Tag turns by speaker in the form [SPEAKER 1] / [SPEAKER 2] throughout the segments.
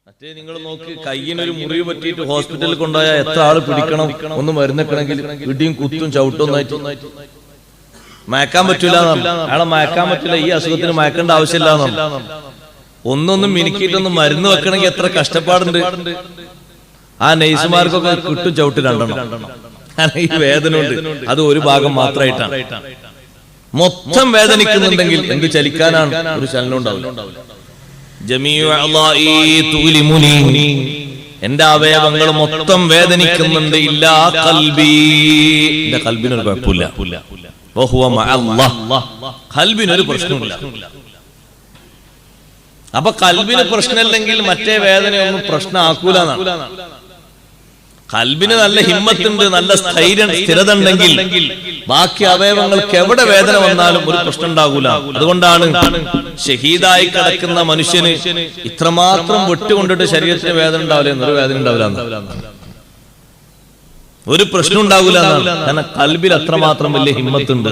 [SPEAKER 1] മറ്റേ നിങ്ങൾ നോക്ക്, കയ്യിനൊരു മുറിവ് പറ്റിയിട്ട് ഹോസ്പിറ്റലിൽ കൊണ്ടുപോയാൽ എത്ര ആള് പിടിക്കണം, ഒന്ന് മരുന്നെക്കണമെങ്കിൽ ഇടിയും കുത്തും ചവിട്ടൊന്നായിട്ട് മയക്കാൻ പറ്റൂല. അയാളെ മയക്കാൻ പറ്റില്ല, ഈ അസുഖത്തിന് മയക്കേണ്ട ആവശ്യമില്ല. ഒന്നൊന്നും മിനുക്കിയിട്ടൊന്നും മരുന്ന് വെക്കണമെങ്കിൽ എത്ര കഷ്ടപ്പാടുണ്ട്. ആ നഴ്സുമാർക്കൊക്കെ കിട്ടും ചവിട്ട് രണ്ടെണ്ണം. ഈ വേദന ഉണ്ട്, അത് ഒരു ഭാഗം മാത്രമായിട്ടാണ്. മൊത്തം വേദനിക്കുന്നുണ്ടെങ്കിൽ എന്ത് ചലിക്കാനാണ്? ഒരു ചലനം ഉണ്ടാവില്ല. എന്റെ അവയവങ്ങൾ മൊത്തം വേദനിക്കുന്നുണ്ട്. ഇല്ലാ ഖൽബി, എന്റെ ഖൽബിനൊരു കുഴപ്പമില്ല. ഖൽബിനൊരു പ്രശ്നമില്ല. അപ്പൊ ഖൽബിന് പ്രശ്നമില്ലെങ്കിൽ മറ്റേ വേദനയൊന്നും പ്രശ്നമാക്കൂല. ഖൽബിന് നല്ല ഹിമ്മത്തുണ്ട്, നല്ല സ്ഥൈര്യം, സ്ഥിരത ഉണ്ടെങ്കിൽ ബാക്കി അവയവങ്ങൾക്ക് എവിടെ വേദന വന്നാലും ഒരു പ്രശ്നം ഉണ്ടാകൂല. അതുകൊണ്ടാണ് ഷഹീദായി കിടക്കുന്ന മനുഷ്യന് ഇത്രമാത്രം വെട്ടുകൊണ്ടിട്ട് ശരീരത്തിന് വേദന ഉണ്ടാവില്ല, എന്നൊരു വേദന ഉണ്ടാവില്ല, ഒരു പ്രശ്നം ഉണ്ടാകൂല. കാരണം ഖൽബിൽ അത്രമാത്രം വലിയ ഹിമ്മത്തുണ്ട്.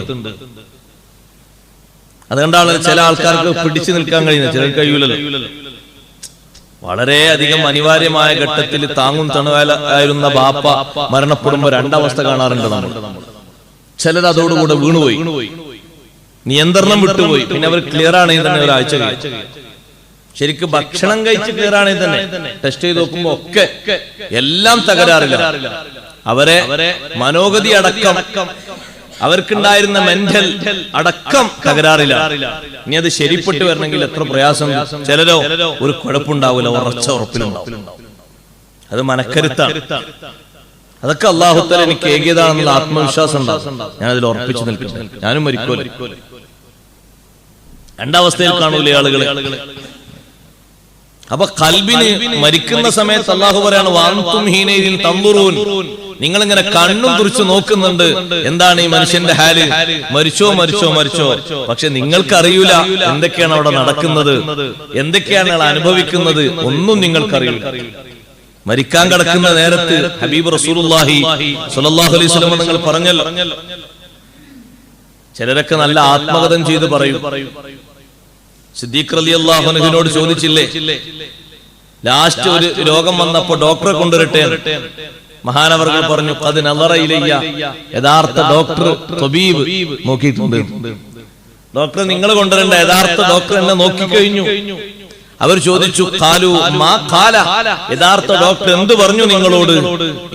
[SPEAKER 1] അതുകൊണ്ടാണ് ചില ആൾക്കാർക്ക് പിടിച്ചു നിൽക്കാൻ കഴിയുന്നത്, ചിലർക്ക് കഴിയൂലല്ലോ. വളരെയധികം അനിവാര്യമായ ഘട്ടത്തിൽ താങ്ങും തണുവായിരുന്ന ബാപ്പ മരണപ്പെടുമ്പോ രണ്ടവസ്ഥ കാണാറുണ്ട് നമ്മൾ. ചിലർ അതോടുകൂടെ വീണുപോയി, നിയന്ത്രണം വിട്ടുപോയി. പിന്നെ അവർ ക്ലിയർ ആണെങ്കിൽ തന്നെ ഒരാഴ്ച കഴിയും. ശരിക്കും ഭക്ഷണം കഴിച്ച് ക്ലിയർ ആണെങ്കിൽ തന്നെ ടെസ്റ്റ് ചെയ്ത് നോക്കുമ്പോ ഒക്കെ എല്ലാം തകരാറില്ല. അവരെ മനോഗതി അടക്കം, അവർക്കുണ്ടായിരുന്ന മെന്റൽ അടക്കം തകരാറില്ല. ഇനി അത് ശരിപ്പെട്ട് വരണമെങ്കിൽ എത്ര പ്രയാസം. ചിലരോ ഒരു കുഴപ്പമുണ്ടാവില്ല, ഉറച്ച ഉറപ്പിലുണ്ടാവും. അത് മനക്കരുത്താണ്. അതൊക്കെ അല്ലാഹു തആല എനിക്ക് ഏകിയതാണെന്നുള്ള ആത്മവിശ്വാസം ഉണ്ടാവും. ഞാൻ അതിൽ ഉറപ്പിച്ചു നിൽക്കുന്നു. ഞാനും മരിക്കൂല. രണ്ടവസ്ഥയിൽ കാണൂലേ ആളുകളെ. അപ്പൊ ഖൽബിന് മരിക്കുന്ന സമയത്ത് അല്ലാഹു പറയാണ്, വഅൻതും ഹീനൈദിൻ തൻദുറൂൻ, നിങ്ങൾ ഇങ്ങനെ കണ്ണും തുറിച്ച് നോക്കുന്നുണ്ട്, എന്താണ് ഈ മനുഷ്യന്റെ ഹാല്, മരിച്ചോ മരിച്ചോ മരിച്ചോ. പക്ഷെ നിങ്ങൾക്കറിയൂല എന്തൊക്കെയാണ് അവിടെ നടക്കുന്നത്, എന്തൊക്കെയാണ് അയാൾ അനുഭവിക്കുന്നത്, ഒന്നും നിങ്ങൾക്കറിയില്ല. മരിക്കാൻ കിടക്കുന്ന നേരത്ത് ഹബീബ് റസൂലുള്ളാഹി സ്വല്ലല്ലാഹു അലൈഹി വസല്ലം നിങ്ങൾ പറഞ്ഞല്ലോ, ചിലരൊക്കെ നല്ല ആത്മകഥം ചെയ്ത് പറയും. സിദ്ദീഖ് റളിയല്ലാഹു അൻഹുവിനോട് ചോദിച്ചില്ലേ, ലാസ്റ്റ് ഒരു രോഗം വന്നപ്പോ ഡോക്ടറെ കൊണ്ടുവരട്ടെ. മഹാനവർകൾ പറഞ്ഞു, അത് നളറ ഇലയ്യ, യഥാർത്ഥ ഡോക്ടർ ത്വബീബ് നോക്കിയിട്ടുണ്ട്. ഡോക്ടർ നിങ്ങൾ കൊണ്ടുവരേണ്ട, യഥാർത്ഥ ഡോക്ടർ എന്നെ നോക്കിക്കഴിഞ്ഞു. അവർ ചോദിച്ചു, ഖാലു മാ ഖാല, യഥാർത്ഥ ഡോക്ടർ എന്ത് പറഞ്ഞു നിങ്ങളോട്?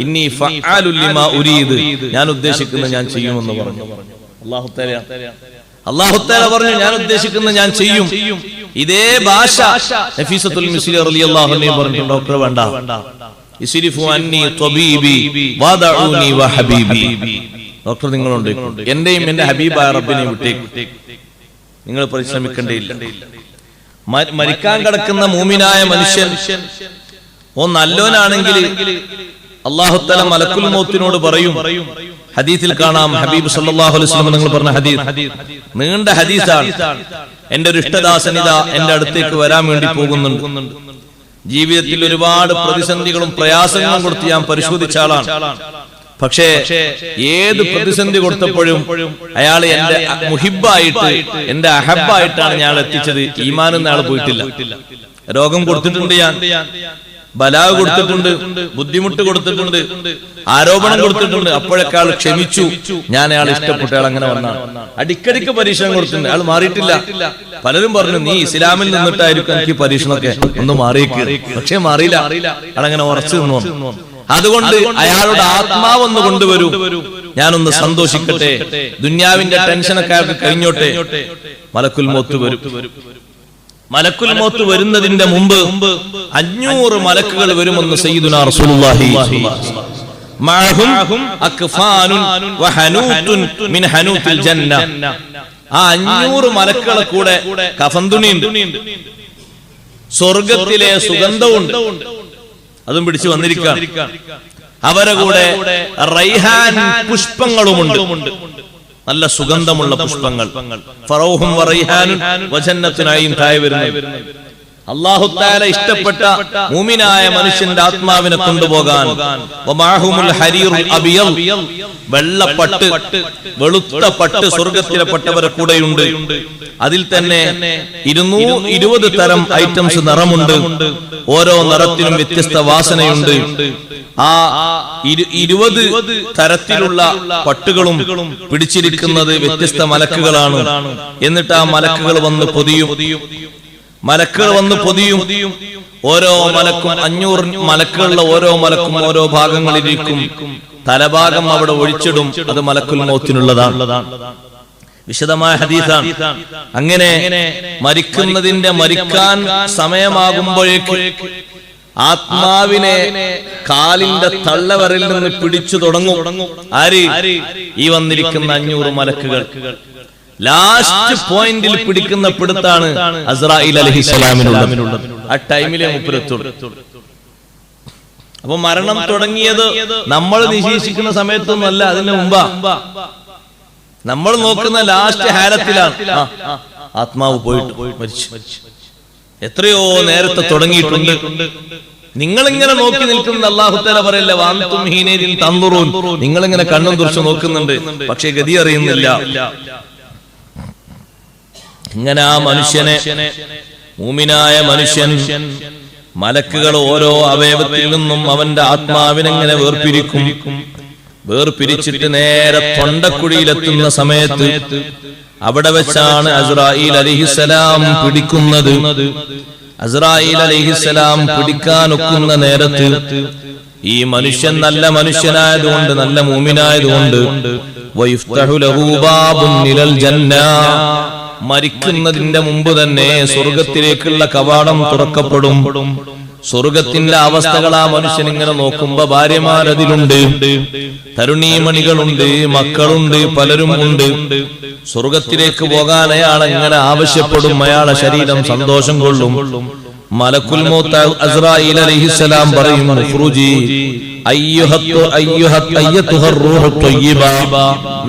[SPEAKER 1] ഇന്നി ഫഅലു ലിമാ ഉരീദ്, ഞാൻ ഉദ്ദേശിക്കുന്നത് ഞാൻ ചെയ്യുമെന്ന് പറഞ്ഞു. അല്ലാഹു തആല പറഞ്ഞു, ഞാൻ ഉദ്ദേശിക്കുന്നത് ഞാൻ ചെയ്യും. ഇതേ ഭാഷ നഫീസത്തുൽ മിസ്രി റളിയല്ലാഹു അൻഹ പറഞ്ഞു, ഡോക്ടർ വേണ്ട, ഇസ്രിഫു അന്നി ത്വബീബി വദഊനി വഹബീബി, ഡോക്ടർ നിങ്ങളുണ്ട്, എന്റെയും എന്റെ ഹബീബായ റബ്ബിനെയും വിട്ടേക്ക്, നിങ്ങൾ പരിശ്രമിക്കേണ്ടതില്ല. മരിക്കാൻ കിടക്കുന്ന മൂമിനായ മനുഷ്യൻ ഓ നല്ലോനാണെങ്കിൽ അല്ലാഹു തആല മലക്കുൽ മൗത്തിനോട് പറയും. ഹദീസിൽ കാണാം, ഹബീബ് സല്ലല്ലാഹു അലൈഹി വസല്ലം നിങ്ങൾ പറഞ്ഞ ഹദീസ്, നീണ്ട ഹദീസാണ്. എന്റെ ഒരു ഇഷ്ടദാസൻ ഇതാ എന്റെ അടുത്തേക്ക് വരാൻ വേണ്ടി പോകുന്നുണ്ട്. ജീവിതത്തിൽ ഒരുപാട് പ്രതിസന്ധികളും പ്രയാസങ്ങളും കൊടുത്ത് ഞാൻ പരിശോധിച്ച ആളാണ്. പക്ഷേ ഏത് പ്രതിസന്ധി കൊടുത്തപ്പോഴും അയാൾ എന്റെ മുഹിബായിട്ട്, എന്റെ അഹബായിട്ടാണ് ഞാൻ എത്തിച്ചത്. ഈമാനൊന്നും അയാൾ പോയിട്ടില്ല. രോഗം കൊടുത്തിട്ടുണ്ട്, ഞാൻ ബലാവ് കൊടുത്തിട്ടുണ്ട്, ബുദ്ധിമുട്ട് കൊടുത്തിട്ടുണ്ട്, ആരോപണം കൊടുത്തിട്ടുണ്ട്. അപ്പോഴൊക്കെ ആൾ ക്ഷമിച്ചു. ഞാൻ അയാൾ ഇഷ്ടപ്പെട്ട ആൾ അങ്ങനെ വന്നാണ്. അടിക്കടിക്ക് പരീക്ഷണം കൊടുത്തിട്ടുണ്ട്, അയാൾ മാറിയിട്ടില്ല. പലരും പറഞ്ഞു, നീ ഇസ്ലാമിൽ നിന്നിട്ടായിരിക്കും എനിക്ക് പരീക്ഷണമൊക്കെ, ഒന്ന് മാറിയേക്ക്. പക്ഷെ മാറിയില്ല, അയാളങ്ങനെ ഉറച്ചു നിന്നു. അതുകൊണ്ട് അയാളുടെ ആത്മാവൊന്ന് കൊണ്ടുവരൂ, ഞാനൊന്ന് സന്തോഷിക്കട്ടെ, ദുന്യാവിന്റെ ടെൻഷനൊക്കെ അയാൾക്ക് കഴിഞ്ഞോട്ടെ. മലക്കുൽ മൗത്ത് വരും. മലക്കുൽ മൗത്ത് വരുന്നതിന്റെ മുമ്പ് 500 മലക്കുകൾ വരുമെന്ന് സയ്യിദുനാ റസൂലുള്ളാഹി മഅഹും അക്ഫാനുൻ വഹനൂതുൻ മിൻ ഹനൂതിൽ ജന്ന. ആ 500 മലക്കുകളെ കൂടെ കഫന്തുണിയുണ്ട്, സ്വർഗത്തിലെ സുഗന്ധമുണ്ട്, അതും പിടിച്ചു വന്നിരിക്കുകയാണ്. അവരെ കൂടെ റൈഹാൻ പുഷ്പങ്ങളുമുണ്ട്, നല്ല സുഗന്ധമുള്ള പുഷ്പങ്ങൾ. ഫറൗഹും വറൈഹാനും വജന്നത്തുൻ അയിൻ താഴെ വരുന്നു. അല്ലാഹു തആല ഇഷ്ടപ്പെട്ട മുഅ്മിനായ മനുഷ്യന്റെ ആത്മാവിനെ കൊണ്ടുപോകാൻ വമാഹുമുൽ ഹരീറുൽ അബിയൽ വെള്ളപ്പട്ട് വെളുത്ത പട്ട് സ്വർഗ്ഗത്തിലെ പട്ടവരെ കൂടെയുണ്ട്. അതിൽ തന്നെ 220 തരം ഐറ്റംസ് നിറമുണ്ട്. ഓരോ നിറത്തിനും വ്യത്യസ്ത വാസനയുണ്ട്. ആ 20 തരത്തിലുള്ള പട്ടുകളും പിടിച്ചിരിക്കുന്നത് വ്യത്യസ്ത മലക്കുകളാണ്. എന്നിട്ട് ആ മലക്കുകൾ വന്ന് പൊതിയും. ഓരോ മലക്കും 500 മലക്കുകളുള്ള ഓരോ മലക്കും ഓരോ ഭാഗങ്ങളിലിരിക്കും. തലഭാഗം അവിടെ ഒഴിച്ചിടും. അത് മലക്കുൽ മൗത്തിനുള്ളതാണ്. വിശദമായ ഹദീസാണ്. അങ്ങനെ മരിക്കാൻ സമയമാകുമ്പോഴേക്ക് ആത്മാവിനെ കാലിന്റെ തള്ളവരിൽ നിന്ന് പിടിച്ചു തുടങ്ങും. ആര്? ഈ വന്നിരിക്കുന്ന 500 മലക്കുകൾ. ലാസ്റ്റ് പോയിന്റിൽ പിടിക്കുന്ന പിടുത്താണ് അസ്രായീൽ അലൈഹിസ്സലാമിനുള്ളത്. ആ ടൈമിലെ മുപ്പരത്തോട്. അപ്പൊ മരണം തുടങ്ങിയത് നമ്മൾ നിരീക്ഷിക്കുന്ന സമയത്തൊന്നുമല്ല, അതിന് മുമ്പാ. നമ്മൾ നോക്കുന്ന ലാസ്റ്റ് ഹാലത്തിലാണ് ആത്മാവ് പോയിട്ട് മരിച്ചു. എത്രയോ നേരത്തെ തുടങ്ങിയിട്ടുണ്ട്. നിങ്ങളിങ്ങനെ നോക്കി നിൽക്കുന്ന അല്ലാഹു തആല പറയല്ലേ, വാന്തും ഹീനൈദിൻ തൻദുറൂൻ, നിങ്ങളിങ്ങനെ കണ്ണും തുറച്ച് നോക്കുന്നുണ്ട്, പക്ഷെ ഗതി അറിയുന്നില്ല. ഇങ്ങനെ ആ മനുഷ്യനെ, മുഅ്മിനായ മനുഷ്യൻ, മലക്കുകൾ ഓരോ അവയവത്തിൽ നിന്നും അവന്റെ ആത്മാവിനെങ്ങനെ വേർപിരിച്ചിട്ട് നേരെ തൊണ്ടക്കുഴിയിലെത്തുന്ന സമയത്ത് അവിടെ വെച്ചാണ് അസ്രായീൽ അലൈഹിസ്സലാം പിടിക്കുന്നത്. അസ്രായീൽ അലൈഹിസ്സലാം പിടിക്കാനൊക്കുന്ന നേരത്ത് ഈ മനുഷ്യൻ നല്ല മനുഷ്യനായതുകൊണ്ട്, നല്ല മുഅ്മിനായതുകൊണ്ട് വയുഫ്തഹു ലഹു ബാബുൻ ഇലൽ ജന്ന, മരിക്കുന്നതിന്റെ മുമ്പ് തന്നെ സ്വർഗത്തിലേക്കുള്ള കവാടം തുറക്കപ്പെടും. സ്വർഗത്തിന്റെ അവസ്ഥകൾ ആ മനുഷ്യൻ ഇങ്ങനെ നോക്കുമ്പോ ഭാര്യമാരതിലുണ്ട്, തരുണീമണികളുണ്ട്, മക്കളുണ്ട്, പലരും ഉണ്ട്. സ്വർഗത്തിലേക്ക് പോകാൻ അയാൾ എങ്ങനെ ആവശ്യപ്പെടും. അയാളെ ശരീരം സന്തോഷം കൊള്ളും. മലക്കുൽ മൗത്ത് അസ്രായീൽ അലൈഹിസ്സലാം പറയും, ഖുറുജി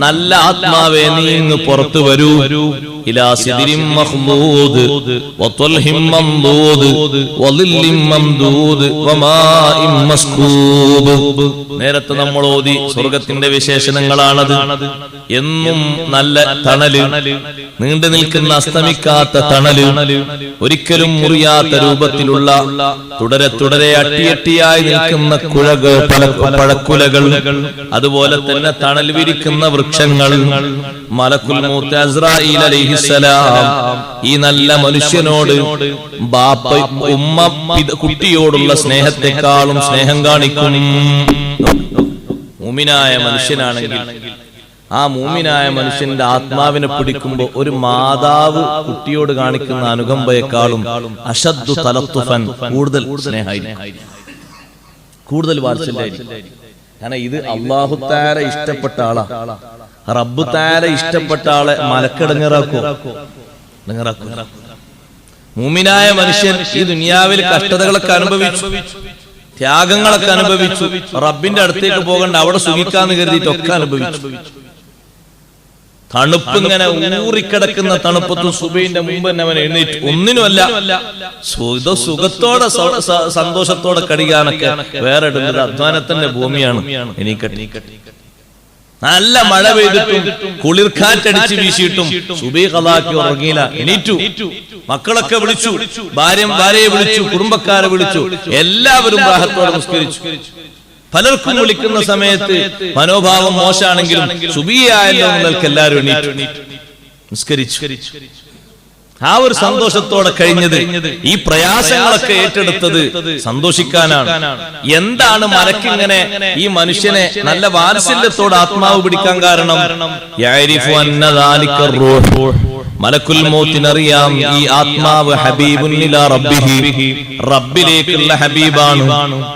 [SPEAKER 1] നല്ല ആത്മാവേ, നീ ഇങ്ങ് പുറത്തു വരൂ. ഇലാ സിദ്രിൻ മഖ്ദൂദ് വതൽഹിം മംദൂദ് വളില്ലിൻ മംദൂദ് വമാഇൻ മസ്കൂബ്. നേരത്തെ നമ്മൾ ഓതി സ്വർഗത്തിന്റെ വിശേഷണങ്ങളാണത്. എന്നും നല്ല തണല്, നീണ്ടു നിൽക്കുന്ന അസ്തമിക്കാത്ത തണല്, ഒരിക്കലും മുറിയാത്ത രൂപത്തിലുള്ള തുടരെ അട്ടിയട്ടിയായി നിൽക്കുന്ന പഴക്കുലകൾ, അതുപോലെ തന്നെ തണൽ വിരിക്കുന്ന വൃക്ഷങ്ങൾ. മലക്കുൽ മൗത്ത് അസ്രായീൽ അലൈഹിസ്സലാം ഈ നല്ല മനുഷ്യനോട് ബാപ്പ ഉമ്മ കുട്ടിയോടുള്ള സ്നേഹത്തെക്കാളും സ്നേഹം കാണിക്കും. മുഅ്മിനായ മനുഷ്യനാണെങ്കിൽ ആ മുഅ്മിനായ മനുഷ്യന്റെ ആത്മാവിനെ പിടിക്കുമ്പോൾ ഒരു മാതാവ് കുട്ടിയോട് കാണിക്കുന്ന അനുകമ്പയെക്കാളും അശദ്ദു തലത്തുഫൻ, കൂടുതൽ സ്നേഹമായിരിക്കും, കൂടുതൽ വാത്സല്യമായിരിക്കും. കാരണം ഇത് അല്ലാഹു തആല ഇഷ്ടപ്പെട്ട ആളാ. റബ്ബ് തആല ഇഷ്ടപ്പെട്ട ആളെ മലക്കടങ്ങറാക്കോ? മുഅ്മിനായ മനുഷ്യൻ ഈ ദുനിയാവിൽ കഷ്ടതകളൊക്കെ അനുഭവിച്ചു, ത്യാഗങ്ങളൊക്കെ അനുഭവിച്ചു. റബ്ബിന്റെ അടുത്തേക്ക് പോകണ്ട, അവിടെ സുഖിക്കാന്ന് കരുതിയിട്ടൊക്കെ അനുഭവിച്ചു. തണുപ്പിങ്ങനെ ഊറിക്കിടക്കുന്ന തണുപ്പത്തും സുബഹിന്റെ മുമ്പ് തന്നെ അവൻ എഴുന്നേറ്റ്. ഒന്നിനുമല്ല, സുഖത്തോടെ സന്തോഷത്തോടെ കഴിയാനൊക്കെ വേറെ ഇടുന്നത് അധ്വാനത്തിന്റെ ഭൂമിയാണ്. നല്ല മഴ പെയ്തിട്ടും കുളിർക്കാറ്റടിച്ച് വീശിയിട്ടും സുബഹി ഖളാക്കി ഉറങ്ങിയില്ല, എണീറ്റു. മക്കളൊക്കെ വിളിച്ചു, ഭാര്യയെ വിളിച്ചു, കുടുംബക്കാരെ വിളിച്ചു, എല്ലാവരും റാഹത്തോടെ നിസ്കരിച്ചു. പലർക്കും വിളിക്കുന്ന സമയത്ത് മനോഭാവം മോശമാണെങ്കിലും സുബഹിയായല്ലോ നിങ്ങൾക്ക് എല്ലാവരും എണീറ്റു നിസ്കരിച്ചു. ആ ഒരു സന്തോഷത്തോടെ കഴിഞ്ഞത്, ഈ പ്രയാസങ്ങളൊക്കെ ഏറ്റെടുത്തത് സന്തോഷിക്കാനാണ്. എന്താണ് മലക്കിങ്ങനെ ഈ മനുഷ്യനെ നല്ല വാത്സല്യത്തോടെ ആത്മാവ് പിടിക്കാൻ കാരണം? യഅരിഫു അന്ന ദാലിക റൂഹ്, മലക്കുൽ മൗത്തിനറിയാം ഈ ആത്മാവ് ഹബീബുൻ ഇലാ റബ്ബിഹി, റബ്ബിലേക്കുള്ള ഹബീബാണ്.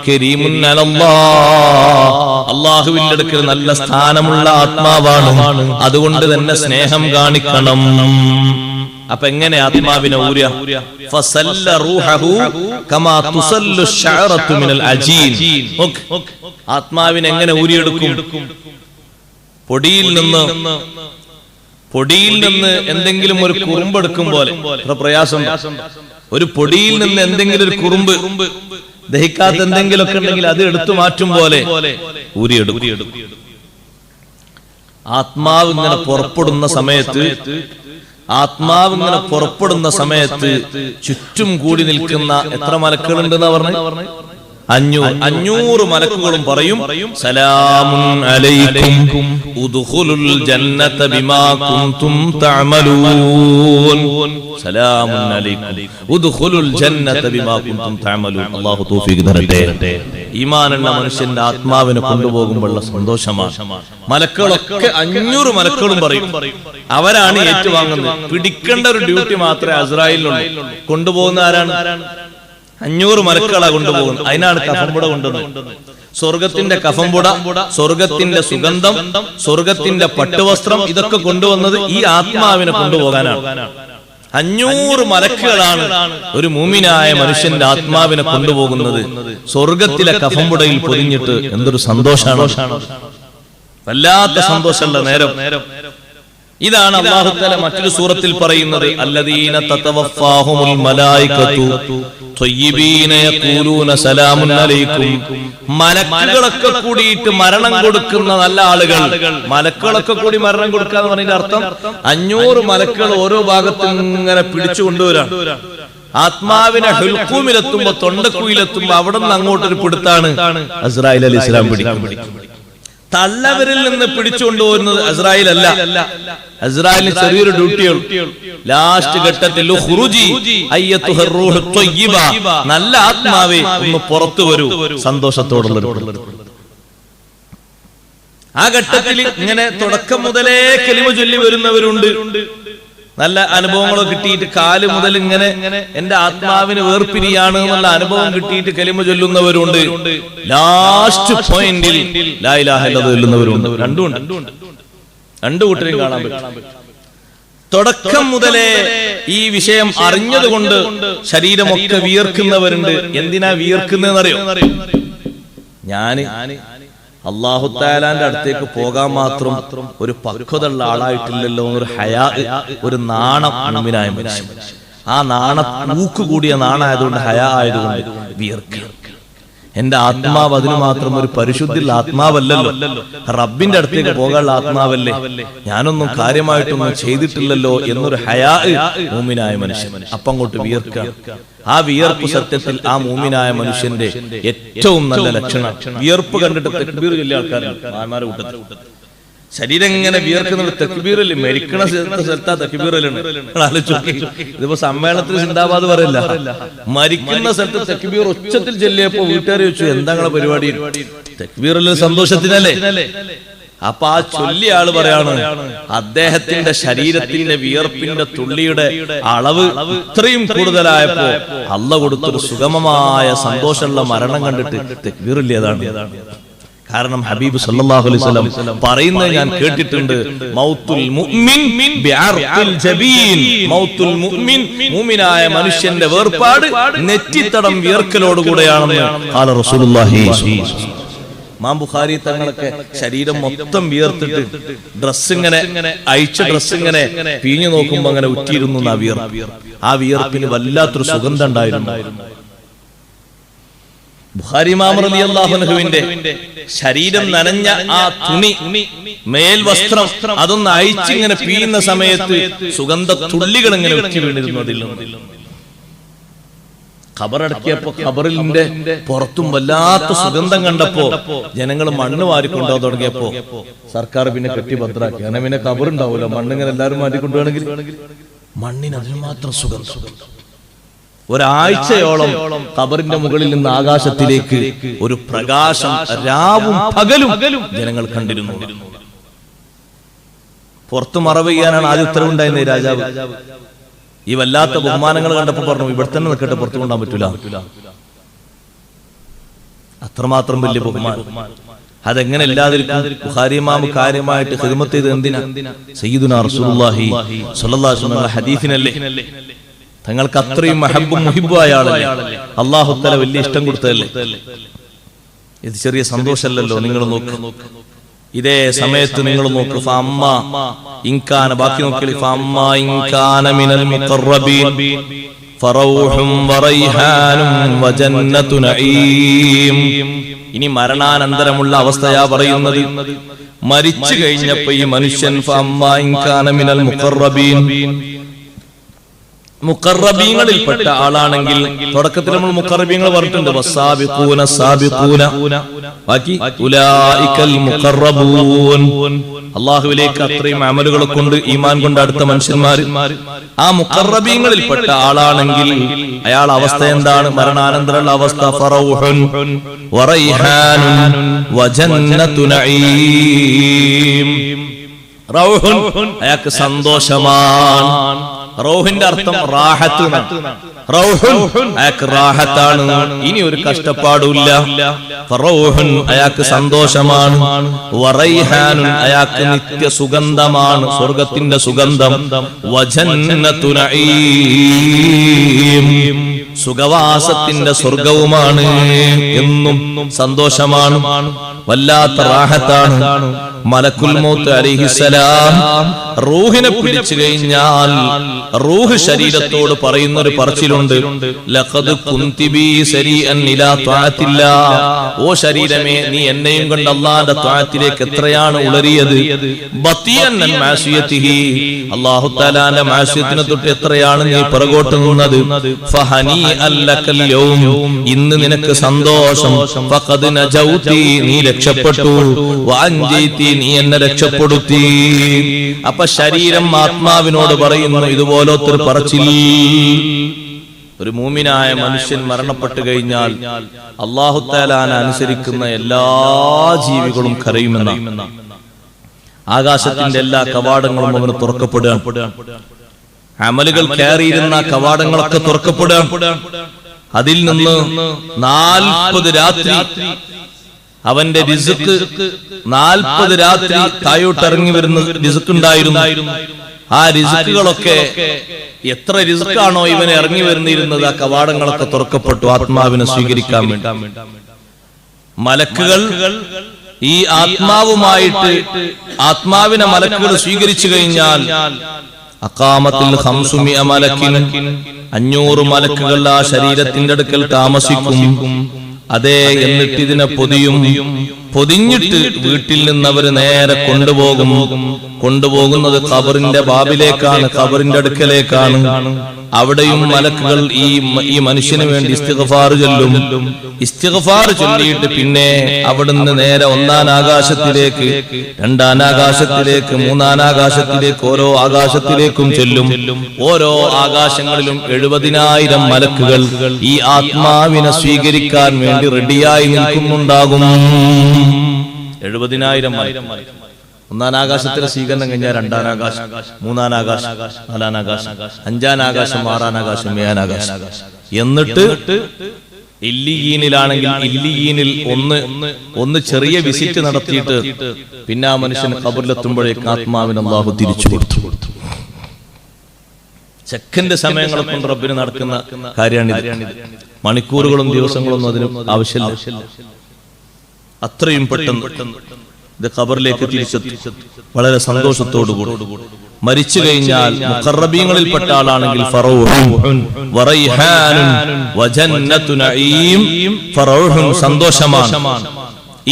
[SPEAKER 1] കരീമുൻ അലല്ലാഹ്, അല്ലാഹുവിന്റെ അടുക്കൽ നല്ല സ്ഥാനമുള്ള ആത്മാവാണ്. അതുകൊണ്ട് തന്നെ സ്നേഹം കാണിക്കണം. അപ്പൊ എങ്ങനെ ആത്മാവിനെ ഊര്യ? ഫസല്ല റൂഹഹു കമാ തുസല്ലു ശഅറതു മിനൽ അജീൻ. ആത്മാവിനെ എങ്ങനെ ഊരിയെടുക്കും? പൊടിയിൽ നിന്ന് എന്തെങ്കിലും ഒരു കുറുമ്പെടുക്കും പോലെ. പ്രയാസം. ഒരു പൊടിയിൽ നിന്ന് എന്തെങ്കിലും ഒരു കുറുമ്പ് ദഹിക്കാത്ത എന്തെങ്കിലുമൊക്കെ ഉണ്ടെങ്കിൽ അത് എടുത്തു മാറ്റും പോലെ ഊരിയെടുക്കും. ആത്മാവ് ഇങ്ങനെ പുറപ്പെടുന്ന സമയത്ത് ചുറ്റും കൂടി നിൽക്കുന്ന എത്ര മലക്കുകളുണ്ടെന്നാ പറഞ്ഞു? 500 മലക്കുകളും പറയും സലാമുൻ അലൈക്കും ഉദ്ഖുലുൽ ജന്നത ബിമാ കുൻതും തഅമലൂൻ. സലാമുൻ അലൈക്കും ഉദ്ഖുലുൽ ജന്നത ബിമാ കുൻതും തഅമലൂൻ. അല്ലാഹു തൗഫീഖ് തരട്ടെ. ഈമാനുള്ള മനുഷ്യന്റെ ആത്മാവിനെ കൊണ്ടുപോകുമ്പോഴുള്ള സന്തോഷമാണ്. മലക്കുകളൊക്കെ 500 മലക്കുകളും പറയും. അവരാണ് ഏറ്റുവാങ്ങുന്നത്. പിടിക്കേണ്ട ഒരു ഡ്യൂട്ടി മാത്രമേ അസ്രായേലിനുള്ളൂ. കൊണ്ടുപോകുന്ന ആരാണ്? 500 മലക്കുകളാ കൊണ്ടുപോകുന്നത്. അതിനാണ് കഫംപുട കൊണ്ടുവന്നത്. സ്വർഗത്തിന്റെ കഫംപുട, സ്വർഗത്തിന്റെ സുഗന്ധം, സ്വർഗത്തിന്റെ പട്ടുവസ്ത്രം, ഇതൊക്കെ കൊണ്ടുവന്നത് ഈ ആത്മാവിനെ കൊണ്ടുപോകാനാണ്. 500 മലക്കുകളാണ് ഒരു മുഅ്മിനായ മനുഷ്യന്റെ ആത്മാവിനെ കൊണ്ടുപോകുന്നത്. സ്വർഗത്തിലെ കഫംപുടയിൽ പൊതിഞ്ഞിട്ട് എന്തൊരു സന്തോഷമാണ്! വല്ലാത്ത സന്തോഷമുള്ള നേരം. ഇതാണ് അല്ലാഹു തആല മറ്റൊരു സൂറത്തിൽ പറയുന്നത്, അല്ലദീന തതവഫാഹുമുൽ മലായികതു ത്വയ്യിബീന യഖൂലൂന സലാമുൻ അലൈക്കും. മലക്കുകളൊക്കെ കൂടിയിട്ട് മരണം കൊടുക്കുന്ന നല്ല ആളുകൾ. മലക്കുകളൊക്കെ കൂടി മരണം കൊടുക്കാന്ന് പറഞ്ഞതിന്റെ അർത്ഥം 500 മലക്കുകൾ ഓരോ ഭാഗത്തും ഇങ്ങനെ പിടിച്ചു കൊണ്ടുവരാം. ആത്മാവിനെ ഹുൽഖൂമിലെത്തുമ്പോ, തൊണ്ടക്കുയിലെത്തുമ്പോ അവിടെ നിന്ന് അങ്ങോട്ടൊരു പിടുത്താണ് അസ്രായീൽ അലൈഹിസ്സലാം പിടിക്കും. തള്ളവരിൽ നിന്ന് പിടിച്ചുകൊണ്ടുപോകുന്നത് അസ്രായേൽ അല്ല. അസ്രായേലിന് ചെറിയൊരു ഡ്യൂട്ടിയുള്ളൂ. ലാസ്റ്റ് ഘട്ടത്തിൽ നല്ല ആത്മാവേ ഒന്ന് പുറത്തു വരൂ, സന്തോഷത്തോടുള്ള. ആ ഘട്ടത്തിൽ ഇങ്ങനെ തുടക്കം മുതലേ കലിമ ചൊല്ലി വരുന്നവരുണ്ട്. നല്ല അനുഭവങ്ങളോ കിട്ടിയിട്ട് കാല് മുതൽ ഇങ്ങനെ എന്റെ ആത്മാവിന് വേർപിരിയാണ് എന്നുള്ള അനുഭവം കിട്ടിയിട്ട് കലിമ ചൊല്ലുന്നവരുണ്ട്. ലാസ്റ്റ് പോയിന്റിൽ ലാ ഇലാഹ ഇല്ലല്ലാഹ് ചൊല്ലുന്നവരുണ്ട്. രണ്ടു കൂട്ടരെയും കാണാൻ പറ്റും. തുടക്കം മുതലേ ഈ വിഷയം അറിഞ്ഞതുകൊണ്ട് ശരീരമൊക്കെ വിയർക്കുന്നവരുണ്ട്. എന്തിനാ വിയർക്കുന്നതെന്നറിയോ? ഞാന് അല്ലാഹു തആലാന്റെ അടുത്തേക്ക് പോകാൻ മാത്രം ഒരു പക്വതയുള്ള ആളായിട്ടില്ലല്ലോ എന്നൊരു ഹയാ, ഒരു നാണം മുഅ്മിനായ മനുഷ്യൻ. ആ നാണൂക്ക് കൂടിയ നാണായതുകൊണ്ട്, ഹയാ ആയതുകൊണ്ട് വിയർക്കുക. എന്റെ ആത്മാവ് അതിന് മാത്രം ഒരു പരിശുദ്ധിയുള്ള ആത്മാവല്ലല്ലോ, റബ്ബിന്റെ അടുത്തേക്ക് പോകാനുള്ള ആത്മാവല്ലേ, ഞാനൊന്നും കാര്യമായിട്ടൊന്നും ചെയ്തിട്ടില്ലല്ലോ എന്നൊരു ഹയാ മുഅ്മിനായ മനുഷ്യൻ. അപ്പം അങ്ങോട്ട് വിയർക്കുക. ആ വിയർപ്പ് സത്യത്തിൽ ആ മുഅ്മിനായ മനുഷ്യന്റെ ഏറ്റവും നല്ല ലക്ഷണം. വിയർപ്പ് കണ്ടിട്ട് തക്ബീർ ചൊല്ലിയ ആൾക്കാരുണ്ട് മാന്മാരുടെ കൂട്ടത്തിൽ. ശരീരം ഇങ്ങനെ വിയർക്കുന്ന തക്ബീറല്ലേ, മരിക്കണ സ്ഥലത്താ തക്ബീറല്ലാണ്. ഇതിപ്പോ സമ്മേളനത്തിൽ സിന്ദാബാദ് പറയില്ല, മരിക്കുന്ന സ്ഥലത്ത് തക്ബീർ ഉച്ചത്തിൽ ചൊല്ലിയപ്പോ വീട്ടുകാർ ചോദിച്ചു, എന്താ നിങ്ങളെ പരിപാടി? തക്ബീറല്ലേ സന്തോഷത്തിനല്ലേ. അപ്പൊ ആ ചൊല്ലിയ ആള് പറയാണ്, അദ്ദേഹത്തിന്റെ ശരീരത്തിന്റെ വിയർപ്പിന്റെ തുള്ളിയുടെ അളവ് ഇത്രയും കൂടുതലായപ്പോ അല്ലാഹു കൊടുത്തൊരു സുഗമമായ സന്തോഷമുള്ള മരണം കണ്ടിട്ട് തക്ബീറില്ലേതാണ്. കാരണം ഹബീബ് സല്ലല്ലാഹു അലൈഹി വസല്ലം പറയുന്നത് ഞാൻ കേട്ടിട്ടുണ്ട്, മൗത്തുൽ മുഅ്മിൻ ബിഅർഖിൽ ജബീൻ. മൗത്തുൽ മുഅ്മിൻ, മുഅ്മിനായ മനുഷ്യന്റെ വേർപാട് നെറ്റിത്തടം വിയർക്കലോടുകൂടെയാണെന്ന് ഖാല റസൂലുള്ളാഹി സ്വല്ലല്ലാഹു അലൈഹി വസല്ലം. ഇമാം ബുഖാരി തങ്ങളൊക്കെ ശരീരം മൊത്തം വിയർത്തിട്ട് ഡ്രസ് ഇങ്ങനെ അയച്ച ഡ്രസ് ഇങ്ങനെ പിഴിഞ്ഞു നോക്കുമ്പോ അങ്ങനെ ഉറ്റിയിരുന്നു ആ വിയർപ്പ്. ആ വിയർപ്പിന് വല്ലാത്തൊരു സുഗന്ധം ഉണ്ടായിരുന്നു. ബുഖാരി ഇമാം റളിയല്ലാഹു അൻഹുവിന്റെ ശരീരം നനഞ്ഞ ആ തുണി, മേൽ വസ്ത്രം, അതൊന്ന് അയച്ചിങ്ങനെ പിഴിയുന്ന സമയത്ത് സുഗന്ധ തുള്ളികൾ ഇങ്ങനെ ഉറ്റി വീണിരുന്നു അതിൽ നിന്ന്. ഖബറടക്കിയപ്പോ ഖബറിന്റെ പുറത്തും വല്ലാത്ത സുഗന്ധം കണ്ടപ്പോ ജനങ്ങൾ മണ്ണ് വാരിക്കൊണ്ടുപോകാൻ തുടങ്ങിയപ്പോ സർക്കാർ പിന്നെ കെട്ടി ഭദ്രാക്കി. അങ്ങനെ പിന്നെ ഖബറുണ്ടാവൂല, മണ്ണിങ്ങനെ എല്ലാവരും മാറ്റിക്കൊണ്ടുപോകണമെങ്കിൽ മണ്ണിന് അതിന് മാത്രം സുഗന്ധം. ഒരാഴ്ചയോളം ഖബറിന്റെ മുകളിൽ നിന്ന് ആകാശത്തിലേക്ക് ഒരു പ്രകാശം രാവും പകലും ജനങ്ങൾ കണ്ടിരുന്നു. പുറത്തു മറവ് ചെയ്യാനാണ് ആദ്യം ഉത്തരവുണ്ടായിരുന്നത് രാജാവ്. ഈ വല്ലാത്ത ബഹുമാനങ്ങൾ കണ്ടപ്പോ പറഞ്ഞു, ഇവിടെ തന്നെ നിൽക്കട്ടെ, പുറത്തു കൊണ്ടാൻ പറ്റൂല. അത്രമാത്രം വലിയ ബഹുമാനം. അതെങ്ങനെ ഇല്ലാതിരിക്കും? ബുഖാരി ഇമാം കാര്യമായിട്ട് ഖിദ്മത്ത് ചെയ്തത് എന്തിനാ? സയ്യിദുനാ റസൂലുള്ളാഹി സ്വല്ലല്ലാഹു അലൈഹി വസല്ലം ഹദീസിനല്ലേ. തങ്ങൾക്ക് അത്രയും മഹബ്ബും മുഹിബ്ബുമായ ആളല്ലേ, അല്ലാഹു തആല വലിയ ഇഷ്ടം കൊടുത്തതല്ലേ. ഇത് ചെറിയ സന്തോഷമല്ലല്ലോ. നിങ്ങൾ നോക്ക്, ഇതേ സമയത്ത് നിങ്ങൾ നോക്ക്, ബാക്കി നോക്കി, ഫറൗഹും വറൈഹാനും വജന്നത്തു നഈം. ഇനി മരണാനന്തരമുള്ള അവസ്ഥയാ പറയുന്നത്. മരിച്ചു കഴിഞ്ഞപ്പോ ഈ മനുഷ്യൻ ഫഅമ്മാ ഇൻ കാന മിനൽ മുഖറബീൻ, മുഖറബീങ്ങളിൽപ്പെട്ട ആളാണെങ്കിൽ, തുടക്കത്തിൽ നമ്മൾ മുഖറബീങ്ങൾ പറഞ്ഞിട്ടുണ്ട്, വസ്സാബിഖൂന സാബിഖൂന, ബാക്കി ഉലൈകൽ മുഖറബൂൻ. അല്ലാഹുവിലേക്ക് അത്രയും അമലുകളെ കൊണ്ട് ഈമാൻ കൊണ്ട് അടുത്ത മനുഷ്യന്മാർ, ആ മുഖറബീങ്ങളിൽപ്പെട്ട ആളാണെങ്കിൽ അയാൾ അവസ്ഥ എന്താണ്? മരണാനന്തരമുള്ള അവസ്ഥ ഫറൗഹുൻ വറൈഹാനുൻ വജന്നത്തു നഈം. റൗഹുൻ അയാൾക്ക് സന്തോഷമാണ്. റൗഹിന്റെ അർത്ഥം റാഹത്ത്. റൗഹുൻ അയാൾക്ക് റാഹത്താണ്, ഇനി ഒരു കഷ്ടപ്പാടുമില്ല. ഫറൗഹുൻ അയാൾക്ക് സന്തോഷമാണ്. വറൈഹാനുൻ അയാൾക്ക് നിത്യ സുഗന്ധമാണ്, സ്വർഗത്തിന്റെ സുഗന്ധം. വജന്നത്തു നഈം സുഖവാസത്തിന്റെ സ്വർഗവുമാണ്, എന്നും സന്തോഷമാണ്, വല്ലാത്ത റാഹത്താണ്. മലക്കുൽ മൗത്ത് അലൈഹിസ്സലാം റൂഹിനെ പിടിച്ചു കഴിഞ്ഞാൽ റൂഹ് ശരീരത്തോട് പറയുന്ന ഒരു പറച്ചിലുണ്ട്, ലഖദ് കുന്തി ബി സരീഅൻ ഇലാ ത്വാഅത്തില്ലാഹ്. ഓ ശരീരമേ, നീ എന്നെയും കൊണ്ട് അല്ലാഹുവിന്റെ ത്വാഅത്തിലേക്ക് എത്രയാണ് ഉളറിയത്. ബത്തിയൻ അൻ മാസിയതിഹി, അല്ലാഹു തആലാന്റെ മാസിയത്തിനെ തൊട്ട് എത്രയാണ് നീ പുറകോട്ട് നിന്നത്. ഫഹനി അല്ലകൽ യൗം, ഇന്ന് നിനക്ക് സന്തോഷം. ഫഖദ് നജൗതി, നീ രക്ഷപ്പെട്ടു. വഅൻജൈതി, നീ എന്നെ രക്ഷപ്പെടുത്തി. അപ്പൊ ശരീരം ആത്മാവിനോട് പറയുന്നു ഇതുപോലൊരു പറച്ചിൽ. ഒരു മൂമിനായ മനുഷ്യൻ മരണപ്പെട്ടു കഴിഞ്ഞാൽ അല്ലാഹു തആലാനെ അനുസരിക്കുന്ന എല്ലാ ജീവികളും കരയുമെന്നാണ്. ആകാശത്തിന്റെ എല്ലാ കവാടങ്ങളും അവന് തുറക്കപ്പെടുകയാണ്. അമലുകൾ കയറിയിരുന്ന കവാടങ്ങളൊക്കെ തുറക്കപ്പെടുകയാണ്. അതിൽ നിന്ന് 40 രാത്രി അവന്റെ റിസ്ക്, 40 രാത്രി താഴോട്ടിറങ്ങി വരുന്ന റിസ്ക് ഉണ്ടായിരുന്നു. ആ റിസ്കുകളൊക്കെ എത്ര റിസ്കാണോ ഇവന് ഇറങ്ങി വരുന്നിരുന്നത്, ആ കവാടങ്ങളൊക്കെ തുറക്കപ്പെട്ടു ആത്മാവിനെ സ്വീകരിക്കാൻ വേണ്ടി. മലക്കുകൾ ഈ ആത്മാവുമായിട്ട്, ആത്മാവിനെ മലക്കുകൾ സ്വീകരിച്ചു കഴിഞ്ഞാൽ അഖാമത്തിൽ 500 മലക്കിൻ, 500 മലക്കുകൾ ആ ശരീരത്തിന്റെ അടുക്കൽ താമസിക്കും. അതെ, എന്നിട്ട് ഇതിനെ പൊതിഞ്ഞിട്ട് വീട്ടിൽ നിന്ന് അവര് നേരെ കൊണ്ടുപോകുന്നത് ഖബറിന്റെ ബാബിലേക്കാണ്, ഖബറിന്റെ അടുക്കലേക്കാണ്. അവിടെയും മലക്കുകൾ ഈ മനുഷ്യന് വേണ്ടി ഇസ്തിഗ്ഫാർ ചൊല്ലും. ഇസ്തിഗ്ഫാർ ചൊല്ലിയിട്ട് പിന്നെ അവിടുന്ന് നേരെ 1-ാം ആകാശത്തിലേക്ക്, 2-ാം ആകാശത്തിലേക്ക്, 3-ാം ആകാശത്തിലേക്ക്, ഓരോ ആകാശത്തിലേക്കും ചെല്ലും. ഓരോ ആകാശങ്ങളിലും 70,000 മലക്കുകൾ ഈ ആത്മാവിനെ സ്വീകരിക്കാൻ വേണ്ടി റെഡിയായി നിൽക്കുന്നുണ്ടാകും. 70,000 മലക്കുകൾ. 1-ാം ആകാശത്തിലെ സ്വീകരണം കഴിഞ്ഞാൽ 2-ാം ആകാശം, 3-ാം ആകാശം, 4-ാം ആകാശം, 5-ാം ആകാശം, 6-ാം ആകാശം, 7-ാം ആകാശം. എന്നിട്ട് ഇല്ലിയീനിലാണെങ്കിൽ ഇല്ലിയീനിൽ ഒന്ന് ചെറിയ വിസിറ്റ് നടത്തിയിട്ട് പിന്നെ ആ മനുഷ്യൻ ഖബറിലെത്തുമ്പോഴേക്ക് ആത്മാവിന് അല്ലാഹു തിരിച്ചു കൊടുത്തു. സെക്കൻഡ് സമയങ്ങളെ കൊണ്ട് റബ്ബിന് നടക്കുന്ന കാര്യമാണിത്. മണിക്കൂറുകളും ദിവസങ്ങളൊന്നും അതിന് ആവശ്യമില്ല. അത്രയും പെട്ടെന്ന് ഇത് ഖബറിലേക്ക് തിരിച്ചെത്തി വളരെ സന്തോഷത്തോടുകൂടി. മരിച്ചു കഴിഞ്ഞാൽ മുഖറബീങ്ങളിൽപ്പെട്ട ആളാണെങ്കിൽ ഫറൗഹുൻ വറൈഹാനുൻ വജന്നത്തു നഈം, ഫറൗഹുൻ സന്തോഷമാണ്.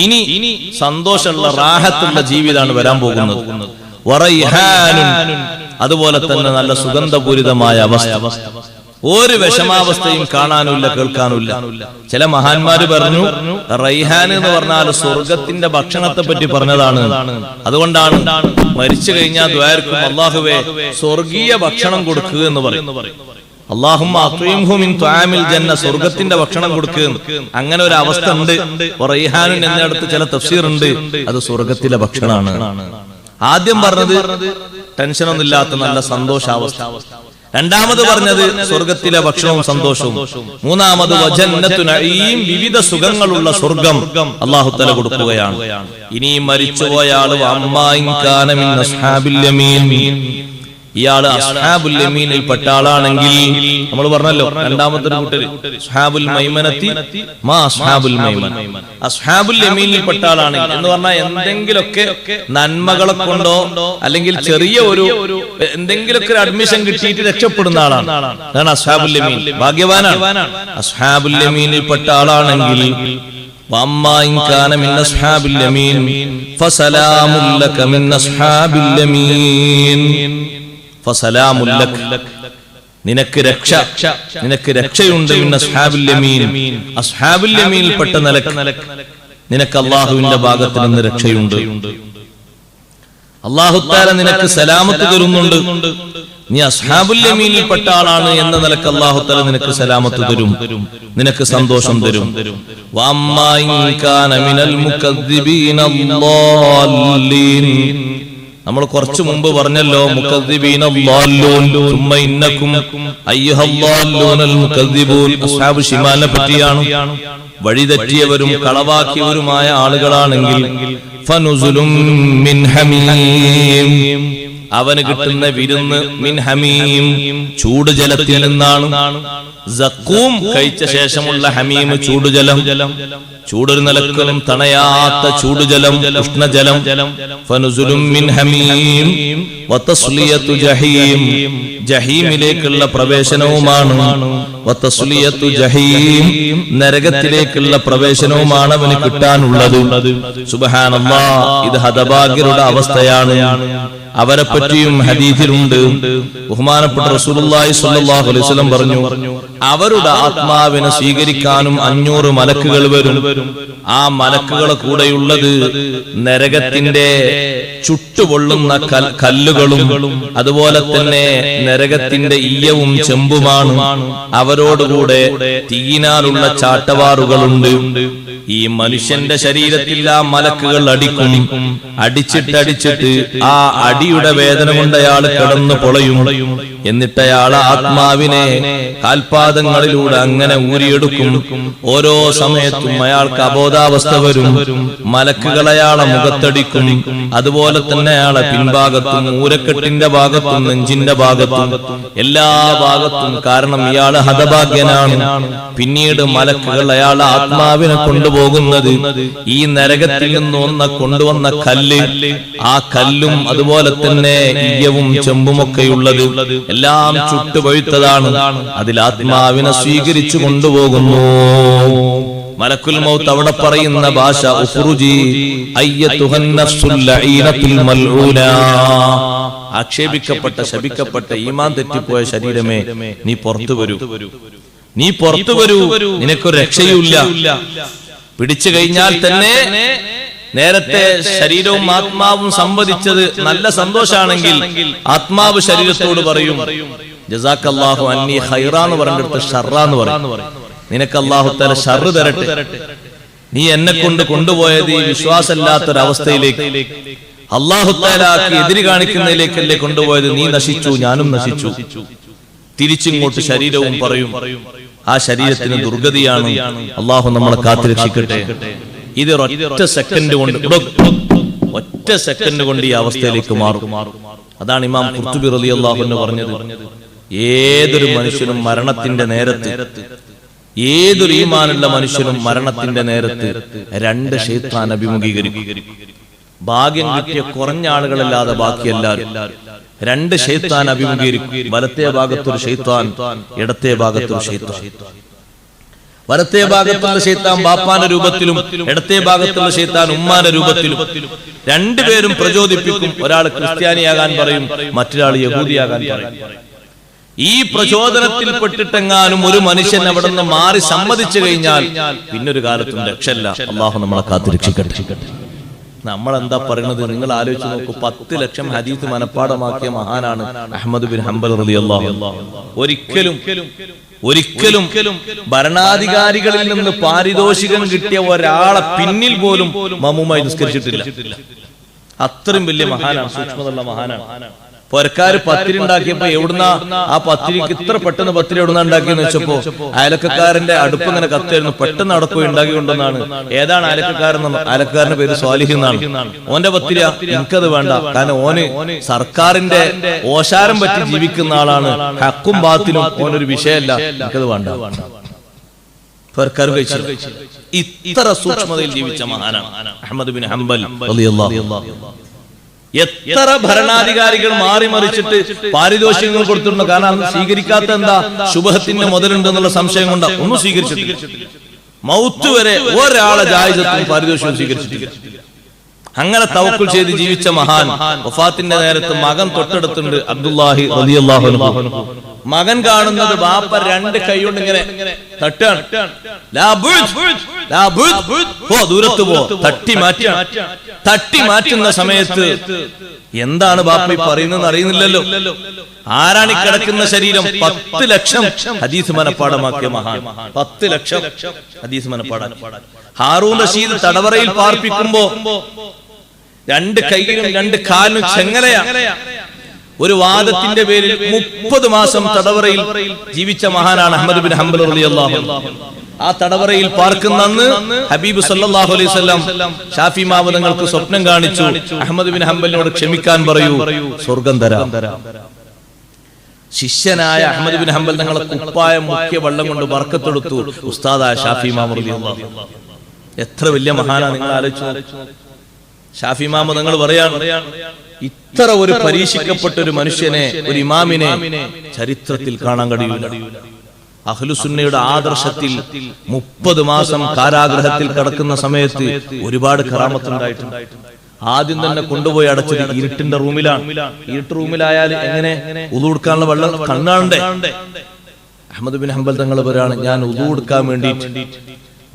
[SPEAKER 1] ഇനി സന്തോഷമുള്ള റാഹത്തുള്ള ജീവിതമാണ് വരാൻ പോകുന്നത്. വറൈഹാനുൻ അതുപോലെ തന്നെ നല്ല സുഗന്ധപൂരിതമായ അവസ്ഥ. ഒരു വിഷമാവസ്ഥയും കാണാനുമില്ല, കേൾക്കാനുമില്ല. ചില മഹാന്മാര് പറഞ്ഞു റൈഹാൻ എന്ന് പറഞ്ഞാൽ സ്വർഗത്തിന്റെ ഭക്ഷണത്തെ പറ്റി പറഞ്ഞതാണ്. അതുകൊണ്ടാണ് മരിച്ചു കഴിഞ്ഞാൽ ദ്വാരക്കും അല്ലാഹുവേ സ്വർഗീയ ഭക്ഷണം കൊടുക്കുക എന്ന് പറയും. അല്ലാഹുമ്മ അത്ഇംഹു മിൻ തുആമിൽ ജന്ന, സ്വർഗത്തിന്റെ ഭക്ഷണം കൊടുക്കുക. അങ്ങനെ ഒരു അവസ്ഥ ഉണ്ട്. റൈഹാൻ എന്നിടത്ത് ചില തഫ്സീർ ഉണ്ട്, അത് സ്വർഗത്തിലെ ഭക്ഷണമാണ്. ആദ്യം പറഞ്ഞത് ടെൻഷനൊന്നും ഇല്ലാത്ത നല്ല സന്തോഷാവസ്ഥ. രണ്ടാമത് പറഞ്ഞത് സ്വർഗത്തിലെ ഭക്ഷണവും സന്തോഷവും. മൂന്നാമത് വജന്നത്തു നഈം, വിവിധ സുഖങ്ങളുള്ള സ്വർഗം അല്ലാഹു തആല കൊടുക്കുകയാണ്. ഇനി മരിച്ചുപോയ ആള് അമ്മാ ഇൻ കാന മിൻ അസ്ഹാബിൽ യമീൻ, ഇയാള് അസ്ഹാബുൽ യമീനിൽ പെട്ട ആളാണെങ്കിൽ നമ്മൾ പറഞ്ഞല്ലോ രണ്ടാമത്തെ കൂട്ടര് അസ്ഹാബുൽ മൈമനത്തി മാ അസ്ഹാബുൽ മൈമന, അസ്ഹാബുൽ യമീനിൽ പെട്ട ആളാണെങ്കിൽ എന്ന് പറഞ്ഞാൽ എന്തെങ്കിലുമൊക്കെ നന്മകളെ കൊണ്ടോ അല്ലെങ്കിൽ ചെറിയ ഒരു എന്തെങ്കിലുമൊക്കെ അഡ്മിഷൻ കിട്ടിയിട്ട് രക്ഷപ്പെടുന്ന ആളാണ്. അതാണ് അസ്ഹാബുൽ യമീൻ, ഭാഗ്യവാനാണ്. അസ്ഹാബുൽ യമീനിൽ പെട്ട ആളാണെങ്കിൽ وَأَمَّا إِنْ كَانَ مِنْ أَصْحَابِ الْيَمِينِ فَسَلَامٌ لَكَ مِنْ أَصْحَابِ الْيَمِينِ فَسَلَامٌ لَكَ, നിനക്ക് രക്ഷയുണ്ട് മിൻ അസ്ഹാബിൽ യമീൻ, അസ്ഹാബുൽ യമീനിൽ പെട്ട നിലക്ക് നിനക്ക് അല്ലാഹുവിന്റെ ഭാഗത്ത് നിന്ന് രക്ഷയുണ്ട്. അല്ലാഹു തആല നിനക്ക് സലാമത്ത് തരുന്നുണ്ട്. നീ അസ്ഹാബുൽ യമീനിൽ പെട്ട ആളാണ് എന്ന നിലക്ക് അല്ലാഹു തആല നിനക്ക് സലാമത്ത് തരും, നിനക്ക് സന്തോഷം തരും. വഅമ്മാ ഇൻ കാന മിനൽ മുകദ്ദിബീന അല്ലാലീൻ, നമ്മൾ കുറച്ചു മുമ്പ് പറഞ്ഞല്ലോ മുകദ്ദിബീന അല്ലാലൂൻ സുമ്മ ഇന്നകും അയ്യുഹല്ലാലൂനൽ മുകദ്ദിബൂൻ, അസ്ഹാബു ശിമാലിനെ പറ്റിയാണ്. വഴിതെറ്റിയവരും കളവാക്കിയവരുമായ ആളുകളാണെങ്കിൽ ഫനുസുലും മിൻ ഹമീം, അവന് കിട്ടുന്ന വിരുന്ന് മിൻ ഹമീം, ചൂടുജലത്തിൽ നിന്നാണ്. സഖൂം കഴിച്ച ശേഷമുള്ള ഹമീം ചൂടുജലം, ചൂടൊരു നിലക്കലും തണയാത്ത ചൂടുജലം, ഉഷ്ണജലം. ഫനുസുലും മിൻ ഹമീം വതസ്ലിയതു ജഹീം, ജഹീമിലേക്കുള്ള പ്രവേശനവുമാണ്. വതസ്ലിയതു ജഹീം, നരകത്തിലേക്കുള്ള പ്രവേശനവുമാണ് അവന് കിട്ടാനുള്ളത്. സുബ്ഹാനല്ലാഹ്, ഇത് ഹതഭാഗ്യരുടെ അവസ്ഥയാണ്. അവരെ പറ്റിയും ഹദീസിലുണ്ട്. ബഹുമാനപ്പെട്ട റസൂലുള്ളാഹി സ്വല്ലല്ലാഹു അലൈഹി വസല്ലം പറഞ്ഞു, അവരുടെ ആത്മാവിനെ സ്വീകരിക്കാനും 500 മലക്കുകൾ വരും. ആ മലക്കുകളെ കൂടെയുള്ളത് നരകത്തിന്റെ ചുട്ടുപൊള്ളുന്ന കല്ലുകളും അതുപോലെ തന്നെ നരകത്തിന്റെ ഈയവും ചെമ്പുമാണ്. അവരോടുകൂടെ തീയിനാലുള്ള ചാട്ടവാറുകളുണ്ട്. ഈ മനുഷ്യന്റെ ശരീരത്തിൽ ആ മലക്കുകൾ അടിക്കും. അടിച്ചിട്ട് ആ അടിയുടെ വേദന കൊണ്ട് അയാൾ കിടന്നു പൊളയും. എന്നിട്ട് അയാൾ ആത്മാവിനെ കാൽപാദങ്ങളിലൂടെ അങ്ങനെ ഊരിയെടുക്കും. ഓരോ സമയത്തും അയാൾക്ക് അബോധാവസ്ഥ വരും. മലക്കുകൾ അയാളെ മുഖത്തടിക്കും. അതുപോലെ തന്നെ അയാളെ പിൻഭാഗത്തും ഊരക്കെട്ടിന്റെ ഭാഗത്തും നെഞ്ചിന്റെ ഭാഗത്തും എല്ലാ ഭാഗത്തും. കാരണം ഇയാള് ഹതഭാഗ്യനാണ്. പിന്നീട് മലക്കുകൾ അയാളെ ആത്മാവിനെ കൊണ്ടുപോകുന്നത് ഈ നരകത്തിൽ നിന്ന് കൊണ്ടുവന്ന കല്ല്, ആ കല്ലും അതുപോലെ തന്നെ ഈയവും ചെമ്പുമൊക്കെയുള്ളത് എല്ലാം ചുട്ടുപഴുത്തതാണ്. അതിൽ ആത്മാവിനെ സ്വീകരിച്ചു കൊണ്ടുപോകുന്നു. മലക്കുൽ മൗത്ത് അവിടെ പറയുന്ന ഭാഷ ഉഖ്റുജി അയ്യതുഹൻ നഫ്സുൽ ലഈനത്തുൽ മൽഊന, ആക്ഷേപിക്കപ്പെട്ട ശപിക്കപ്പെട്ട ഈമാൻ തെറ്റിപ്പോയ ശരീരമേ നീ പുറത്തു വരൂ, നീ പുറത്തു വരൂ, നിനക്കൊരു രക്ഷയുമില്ല. പിടിച്ചു കഴിഞ്ഞാൽ തന്നെ നേരത്തെ ശരീരവും ആത്മാവും സംവദിച്ചത് നല്ല സന്തോഷാണെങ്കിൽ ആത്മാവ് ശരീരത്തോട് പറയും ജസാക്കല്ലാഹു അന്നി ഖൈറാന്ന് പറഞ്ഞിട്ട് ഷർറാന്ന് പറയും. നിനക്ക് അല്ലാഹു തആല ഷർറ് തരട്ടെ, നീ എന്നെ കൊണ്ട് കൊണ്ടുപോയത് ഈ വിശ്വാസമില്ലാത്തൊരവസ്ഥയിലേക്ക് അല്ലാഹു തആലക്ക് എതിര് കാണിക്കുന്നതിലേക്കല്ലേ കൊണ്ടുപോയത്. നീ നശിച്ചു, ഞാനും നശിച്ചു. തിരിച്ചിങ്ങോട്ട് ശരീരവും പറയും ആ ശരീരത്തിന് ദുർഗതിയാണ്. അല്ലാഹു നമ്മളെ കാത്തുരക്ഷിക്കട്ടെ. ഇത് ഒറ്റ സെക്കൻഡ് കൊണ്ട് ഈ അവസ്ഥയിലേക്ക് മാറും. അതാണ് ഇമാം ഖുർത്തുബി റളിയല്ലാഹു അൻഹു പറഞ്ഞത്, ഏതൊരു മനുഷ്യനും മരണത്തിന്റെ നേരത്ത്, ഏതൊരു ഈമാനുള്ള മനുഷ്യനും മരണത്തിന്റെ നേരത്ത് 2 ശൈത്താൻ അഭിമുഖീകരിക്കും. ഭാഗ്യം കിട്ടിയ കുറഞ്ഞ ആളുകളല്ലാതെ ബാക്കിയെല്ലാവരും 2 ശൈത്താൻ അഭിമുഖീകരിക്കും. വലത്തെ ഭാഗത്തൊരു ശൈത്താൻ, ഇടത്തെ ഭാഗത്തൊരു ശൈത്താൻ. വലത്തെ ഭാഗത്തുള്ള ശൈത്താൻ ബാപ്പാന്റെ രൂപത്തിലും ഇടത്തെ ഭാഗത്തുള്ള ശൈത്താൻ ഉമ്മാന്റെ രൂപത്തിലും. 2 പേരും പ്രചോദിപ്പിക്കും. ഒരാൾ ക്രിസ്ത്യാനിയാകാൻ പറയും, മറ്റൊരാൾ യഹൂദിയാകാൻ പറയും. ഈ പ്രചോദനത്തിൽപ്പെട്ടിട്ടെങ്ങാനും ഒരു മനുഷ്യൻ അവിടെ നിന്ന് മാറി സമ്മതിച്ചു കഴിഞ്ഞാൽ പിന്നൊരു കാലത്തും രക്ഷയില്ല. അള്ളാഹു നമ്മളെ കാത്തുരക്ഷിക്കട്ടെ. നമ്മളെന്താ പറയുന്നത് നിങ്ങൾ ആലോചിച്ച് നോക്കൂ. 10 ലക്ഷം ഹദീസ് മനപ്പാഠമാക്കിയ മഹാനാണ് അഹ്മദ് ബിൻ ഹംബൽ റളിയല്ലാഹു അൻഹു. ഒരിക്കലും ഭരണാധികാരികളിൽ നിന്ന് പാരിതോഷികം കിട്ടിയ ഒരാളെ പിന്നിൽ പോലും മമ്മൂമായി നിസ്കരിച്ചിട്ടില്ല. അത്രയും വലിയ മഹാനാണ്, സൂക്ഷ്മതയുള്ള മഹാനാണ്. പൊരക്കാര് പത്തിരി ഉണ്ടാക്കിയപ്പോ എവിടുന്ന ആ പത്തിരിക്ക് ഇത്ര പെട്ടെന്ന് പത്തിരി എവിടുന്ന ഉണ്ടാക്കിയെന്ന് വെച്ചപ്പോ അയലക്കാരന്റെ അടുപ്പ് ഇങ്ങനെ കത്തായിരുന്നു. പെട്ടെന്ന് അടപ്പ് ഉണ്ടാക്കി കൊണ്ടുവന്നാണ്. ഏതാണ് അയലക്കാരൻ? അയലക്കാരന്റെ പേര് സ്വാലിഹ് എന്നാണ്. ഓന്റെ പത്തിരി എനിക്കത് വേണ്ട, കാരണം ഓന് സർക്കാരിന്റെ ഓശാരം പറ്റി ജീവിക്കുന്ന ആളാണ്. ഹക്കും ബാത്തിലും ഓനൊരു വിഷയമല്ല, എനിക്കത് വേണ്ട. ഇത്ര സൂക്ഷ്മതയിൽ ജീവിച്ച മഹാനാണ് അഹ്മദ് ബിൻ ഹംബൽ റളിയല്ലാഹു. എത്ര ഭരണാധികാരികൾ മാറി മറിച്ചിട്ട് പാരിതോഷികങ്ങൾ കൊടുത്തിട്ടുണ്ട്. കാരണം അത് സ്വീകരിക്കാത്ത എന്താ? ശുഭഹത്തിന്റെ മുതലുണ്ടെന്നുള്ള സംശയം കൊണ്ട് ഒന്നും സ്വീകരിച്ചിട്ടില്ല. മൗത്ത് വരെ ഒരാളെ ജായിസത്തും പാരിതോഷികവും സ്വീകരിച്ചിട്ടില്ല. അങ്ങനെ തവക്കുൽ ചെയ്ത് ജീവിച്ച മഹാൻ. വഫാത്തിന്റെ നേരത്ത് മകൻ തൊട്ടടുത്തുണ്ട്, അബ്ദുല്ലാഹി റളിയല്ലാഹു അൻഹു. മകൻ കാണുന്നത് ബാപ്പ രണ്ട് കൈകൊണ്ട് ഇങ്ങനെ തട്ടാണ്. ദൂരത്ത് പോ, തട്ടി മാറ്റുന്ന സമയത്ത് എന്താണ് ബാപ്പ പറയുന്നത് അറിയുന്നില്ലല്ലോ. ആരാണ് ഈ കിടക്കുന്ന ശരീരം? 10 ലക്ഷം ഹദീസ് മനപ്പാടമാക്കിയ മഹാൻ. 10 ലക്ഷം ഹദീസ് മനപ്പാടം. ഹാറൂൻ റഷീദ് തടവറയിൽ പാർപ്പിക്കുമ്പോ രണ്ട് കൈയിലും രണ്ട് കാലിനും ചെങ്ങലയാ. ഒരു വാദത്തിന്റെ പേരിൽ 30 മാസം തടവറയിൽ ജീവിച്ച മഹാനാണ് അഹ്മദ് ബിൻ ഹംബൽ റളിയല്ലാഹു അൻഹു. ആ തടവറയിൽ പാർക്കുന്നന്ന് ഹബീബ് സല്ലല്ലാഹു അലൈഹി വസല്ലം ഷാഫി മാവദങ്ങൾക്ക് സ്വപ്നം കാണിച്ചു. അഹ്മദ് ബിൻ ഹംബലിനോട് ക്ഷമിക്കാൻ പറയൂ, സ്വർഗം തരാം. ശിഷ്യനായ അഹ്മദ് ബിൻ ഹംബൽ തങ്ങളെ കുപ്പായ മുഖ്യ വെള്ളം കൊണ്ട് ബർക്കത്തെടുത്തു ഉസ്താദായ ഷാഫി ഇമാം റളിയല്ലാഹു അൻഹു. എത്ര വലിയ മഹാനാ നിങ്ങൾ ആലോചിച്ചു. ഷാഫി ഇമാം തങ്ങൾ പറയാണ്, ഇത്ര ഒരു പരീക്ഷിക്കപ്പെട്ട ഒരു മനുഷ്യനെ, ഒരു ഇമാമിനെ ചരിത്രത്തിൽ കാണാൻ കഴിയില്ല. അഹ്ലുസുന്നയുടെ ആദർശത്തിൽ 30 മാസം കാരാഗ്രഹത്തിൽ കിടക്കുന്ന സമയത്ത് ഒരുപാട് കറാമത്തുണ്ടായിട്ടുണ്ട്. ആദ്യം തന്നെ കൊണ്ടുപോയി അടച്ചത് ഇരുട്ടിന്റെ റൂമിലാണ്. ഇരുട്ട് റൂമിലായാൽ എങ്ങനെ ഉളു കൊടുക്കാനുള്ള വെള്ളം കണ്ണാണ്ടേ? അഹ്മദ് ബിൻ ഹംബൽ തങ്ങൾ പറയാണ്, ഞാൻ ഉളു കൊടുക്കാൻ വേണ്ടിയിട്ട്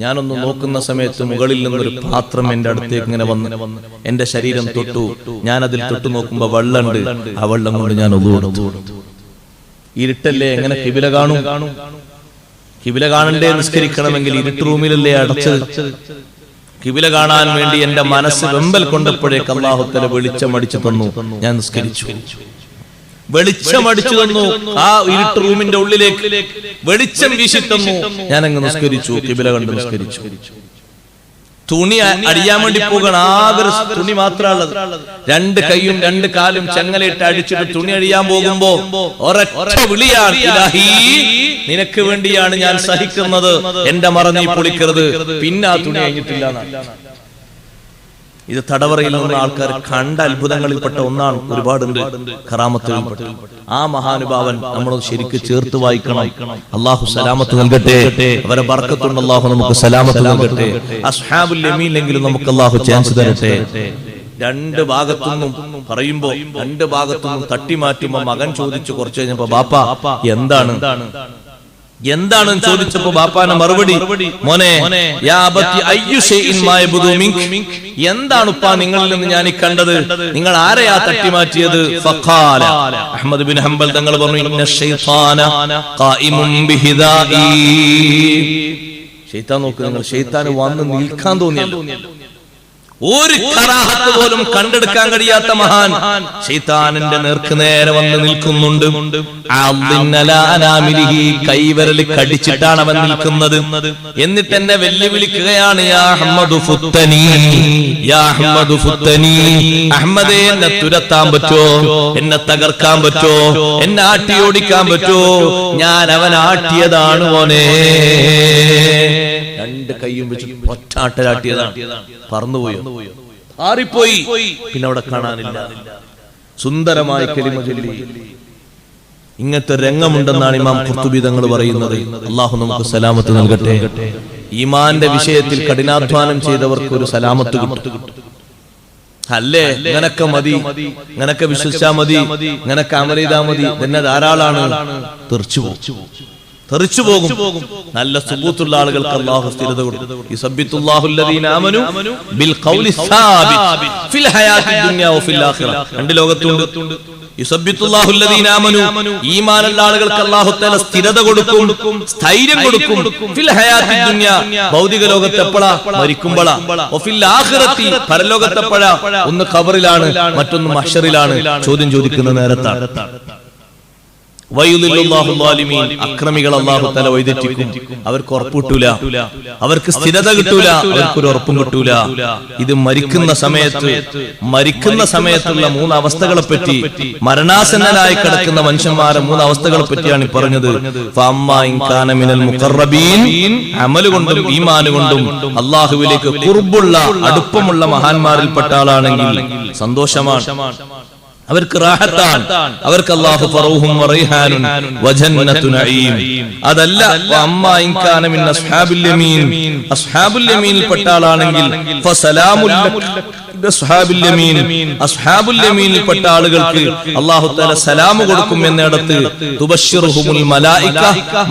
[SPEAKER 1] ഞാനൊന്ന് നോക്കുന്ന സമയത്ത് മുകളിൽ നിന്നൊരു പാത്രം എന്റെ അടുത്തേക്ക് ഇങ്ങനെ വന്ന് എന്റെ ശരീരം തൊട്ടു. ഞാൻ അതിൽ തൊട്ടു നോക്കുമ്പോ വെള്ളമുണ്ട്. ആ വെള്ളം കൊണ്ട് ഞാൻ ഉളു കൊടുത്തു. ഇരുട്ടല്ലേ, എങ്ങനെ കിബില കാണും? കിബില കാണണ്ടേ? നിസ്കരിക്കണമെങ്കിൽ ഇരുട്ട് റൂമിലല്ലേ അടച്ചത്. കിബില കാണാൻ വേണ്ടി എന്റെ മനസ്സ് വെമ്പൽ കൊണ്ടപ്പോഴേക്ക് അല്ലാഹു തആല വെളിച്ചമടിച്ചു തന്നു. ഞാൻ നിസ്കരിച്ചു. വെളിച്ചമടിച്ചു തന്നു. ആ ഇരുട്ട് റൂമിന്റെ ഉള്ളിലേക്ക് വെളിച്ചം വീശി തന്നു. ഞാൻ അങ്ങ് നിസ്കരിച്ചു. കിബില കണ്ട് നിസ്കരിച്ചു. തുണി അടിയാൻ വേണ്ടി പോകണം. ആകെ തുണി മാത്രമുള്ളത്. രണ്ട് കൈയും രണ്ട് കാലും ചങ്ങലയിട്ട് അടിച്ചിട്ട് തുണി അടിയാൻ പോകുമ്പോ ഒരൊറ്റ വിളിയാണ്, ഇലാഹി നിനക്ക് വേണ്ടിയാണ് ഞാൻ സഹിക്കുന്നത്, എന്റെ മറന്നീ പൊളിക്കരുത്. പിന്നെ ആ തുണി കഴിഞ്ഞിട്ടില്ല. ഇത് തടവറയിൽ നിന്ന് ആൾക്കാർ കണ്ട അത്ഭുതങ്ങളിൽപ്പെട്ട ഒന്നാണ്. ഒരുപാടുണ്ട് കറാമത്തുകളിൽപ്പെട്ട. ആ മഹാനുഭാവൻ നമ്മൾ ശരിക്ക് ചേർത്ത് വായിക്കണം. അല്ലാഹു സലാമത്ത് നൽകട്ടെ. അവരെ ബർക്കത്തുണ്ട്. അല്ലാഹു നമുക്ക് സലാമത്ത് നൽകട്ടെ. അസ്ഹാബുൽ യമീനിലെങ്കിലും നമുക്ക് അല്ലാഹു ചാൻസ് തരട്ടെ. രണ്ട് ഭാഗത്തുനിന്നും പറയുമ്പോ രണ്ട് ഭാഗത്തുനിന്നും തട്ടിമാറ്റുമ്പോ മകൻ ചോദിച്ചു കുറച്ചു കഴിഞ്ഞപ്പോ, ബാപ്പ എന്താണെന്ന് ചോദിച്ചപ്പോ ബാപ്പാന്റെ മറുപടി, മോനെ യാ അബതി അയ്യു ഷൈഇൻ മാ യബ്ദു മിൻക, എന്താണ് ഉപ്പാ നിങ്ങളിൽ നിന്ന് ഞാൻ കണ്ടത്? നിങ്ങൾ ആരെയാ തട്ടിമാറ്റിയത്? ഫഖാല അഹ്മദ് ബിൻ ഹംബൽ തങ്ങൾ പറഞ്ഞു, ഇന്ന ശൈത്താന ഖായിമുൻ ബിഹിദാഇ. ശൈത്താൻ നോക്ക്, നിങ്ങൾ ശൈത്താൻ വന്ന് നിൽക്കാൻ തോന്നിയല്ലോ. ഒരു കറാഹത്ത് പോലും കണ്ടെടുക്കാൻ കഴിയാത്ത മഹാൻ ശൈത്താനിന്റെ നേർക്ക് നേരെ വന്ന് നിൽക്കുന്നുണ്ട്. കൈവരൽ കടിച്ചിട്ടാണ് അവൻ നിൽക്കുന്നത്. എന്നിട്ട് എന്നെ വെല്ലുവിളിക്കുകയാണ്, യാ അഹ്മദു ഫുത്തനി, യാ അഹ്മദു ഫുത്തനി. അഹ്മദേ, എന്നെ തുരത്താൻ പറ്റോ? എന്നെ തകർക്കാൻ പറ്റോ? എന്നെ ആട്ടിയോടിക്കാൻ പറ്റോ? ഞാൻ അവൻ ആട്ടിയതാണ് മോനെ. രണ്ട് കൈയും വെച്ച് ഒറ്റാട്ടലാട്ടിയതാണ്. പറന്നുപോയോ? ആറിപ്പോയി. പിന്നെ അവിടെ കാണാനില്ല. സുന്ദരമായ കലിമ ചൊല്ലി. ഇങ്ങനത്തെ രംഗമുണ്ടെന്നാണ് ഇമാം ഖുർത്തുബി തങ്ങൾ പറയുന്നത്. അല്ലാഹു നമുക്ക് സലാമത്ത് നൽകട്ടെ. ഈമാന്റെ വിഷയത്തിൽ കഠിനാധ്വാനം ചെയ്തവർക്ക് ഒരു സലാമത്ത് കിട്ടും. അല്ലേ, ഇങ്ങനൊക്കെ മതി, ഇങ്ങനൊക്കെ വിശ്വസിച്ചാ മതി, ഇങ്ങനൊക്കെ അമൽ ചെയ്താ മതി, തന്നെ ധാരാളാണ്. തെറിച്ചു പോകും. നല്ല സുബൂത്തുള്ള ആളുകൾക്ക് അല്ലാഹു സ്ഥിരത കൊടുക്കും. യുസബ്ബിതുല്ലാഹു അല്ലദീന ആമനു ബിൽ ഖൗലി സാബിത് ഫിൽ ഹയാത്തി ദുനിയ വ ഫിൽ ആഖിറ. രണ്ട് ലോകത്തുണ്ട്. യുസബ്ബിതുല്ലാഹു അല്ലദീന ആമനു, ഈമാനുള്ള ആളുകൾക്ക് അല്ലാഹു തആല സ്ഥിരത കൊടുക്കും, സ്ഥൈര്യം കൊടുക്കും. ഫിൽ ഹയാത്തി ദുനിയ, ഭൗതിക ലോകത്ത് എപ്പോഴാ? മരിക്കുമ്പോഴാ. വഫിൽ ആഖിറത്തി, പരലോകത്തെപ്പോഴാ? ഒന്ന് ഖബറിലാണ്, മറ്റൊന്ന് മഹ്ശറിലാണ്, ചോദ്യം ചോദിക്കുന്ന നേരത്താണ്. വയുദില്ലുല്ലാഹു ളാലിമീൻ, അക്രമികൾ അല്ലാഹു തആല വഴിതെറ്റിക്കും. അവർക്ക് ഉറപ്പ് കിട്ടൂല, അവർക്ക് സ്ഥിരത കിട്ടൂല, അവർക്കൊരു ഉറപ്പും കിട്ടൂല. ഇത് മരിക്കുന്ന സമയത്തുള്ള 3 അവസ്ഥകളെ പറ്റി, മരണാസന്നനായി കിടക്കുന്ന മനുഷ്യന്മാരെ 3 അവസ്ഥകളെ പറ്റിയാണ് പറഞ്ഞത്. ഫഅമ്മാ ഇൻ കാന മിനൽ മുഖറബീൻ, അമൽ കൊണ്ടും ഈമാൻ കൊണ്ടും അല്ലാഹുവിലേക്ക് ഖുർബുള്ള, അടുപ്പമുള്ള മഹാന്മാരിൽപ്പെട്ട ആളാണെങ്കിൽ സന്തോഷമാണ്, അവർക്ക് റാഹത്താണ്, അവർക്ക് അല്ലാഹു ഫറൂഹും വറൈഹാനും വജന്നത്തു നഈം. അതല്ല വഅമ്മാ ഇൻ കാന മിൻ അസ്ഹാബിൽ യമീൻ, അസ്ഹാബുൽ യമീനിൽ പെട്ട ആളാണെങ്കിൽ ഫസലാമുൽ അസ്ഹാബുൽ യമീൻ, അസ്ഹാബുൽ യമീനിൽ പെട്ട ആളുകൾക്ക് അല്ലാഹു തആല സലാം കൊടുക്കും എന്നിടത്ത് തുബശ്ശിറുഹുൽ മലായിക,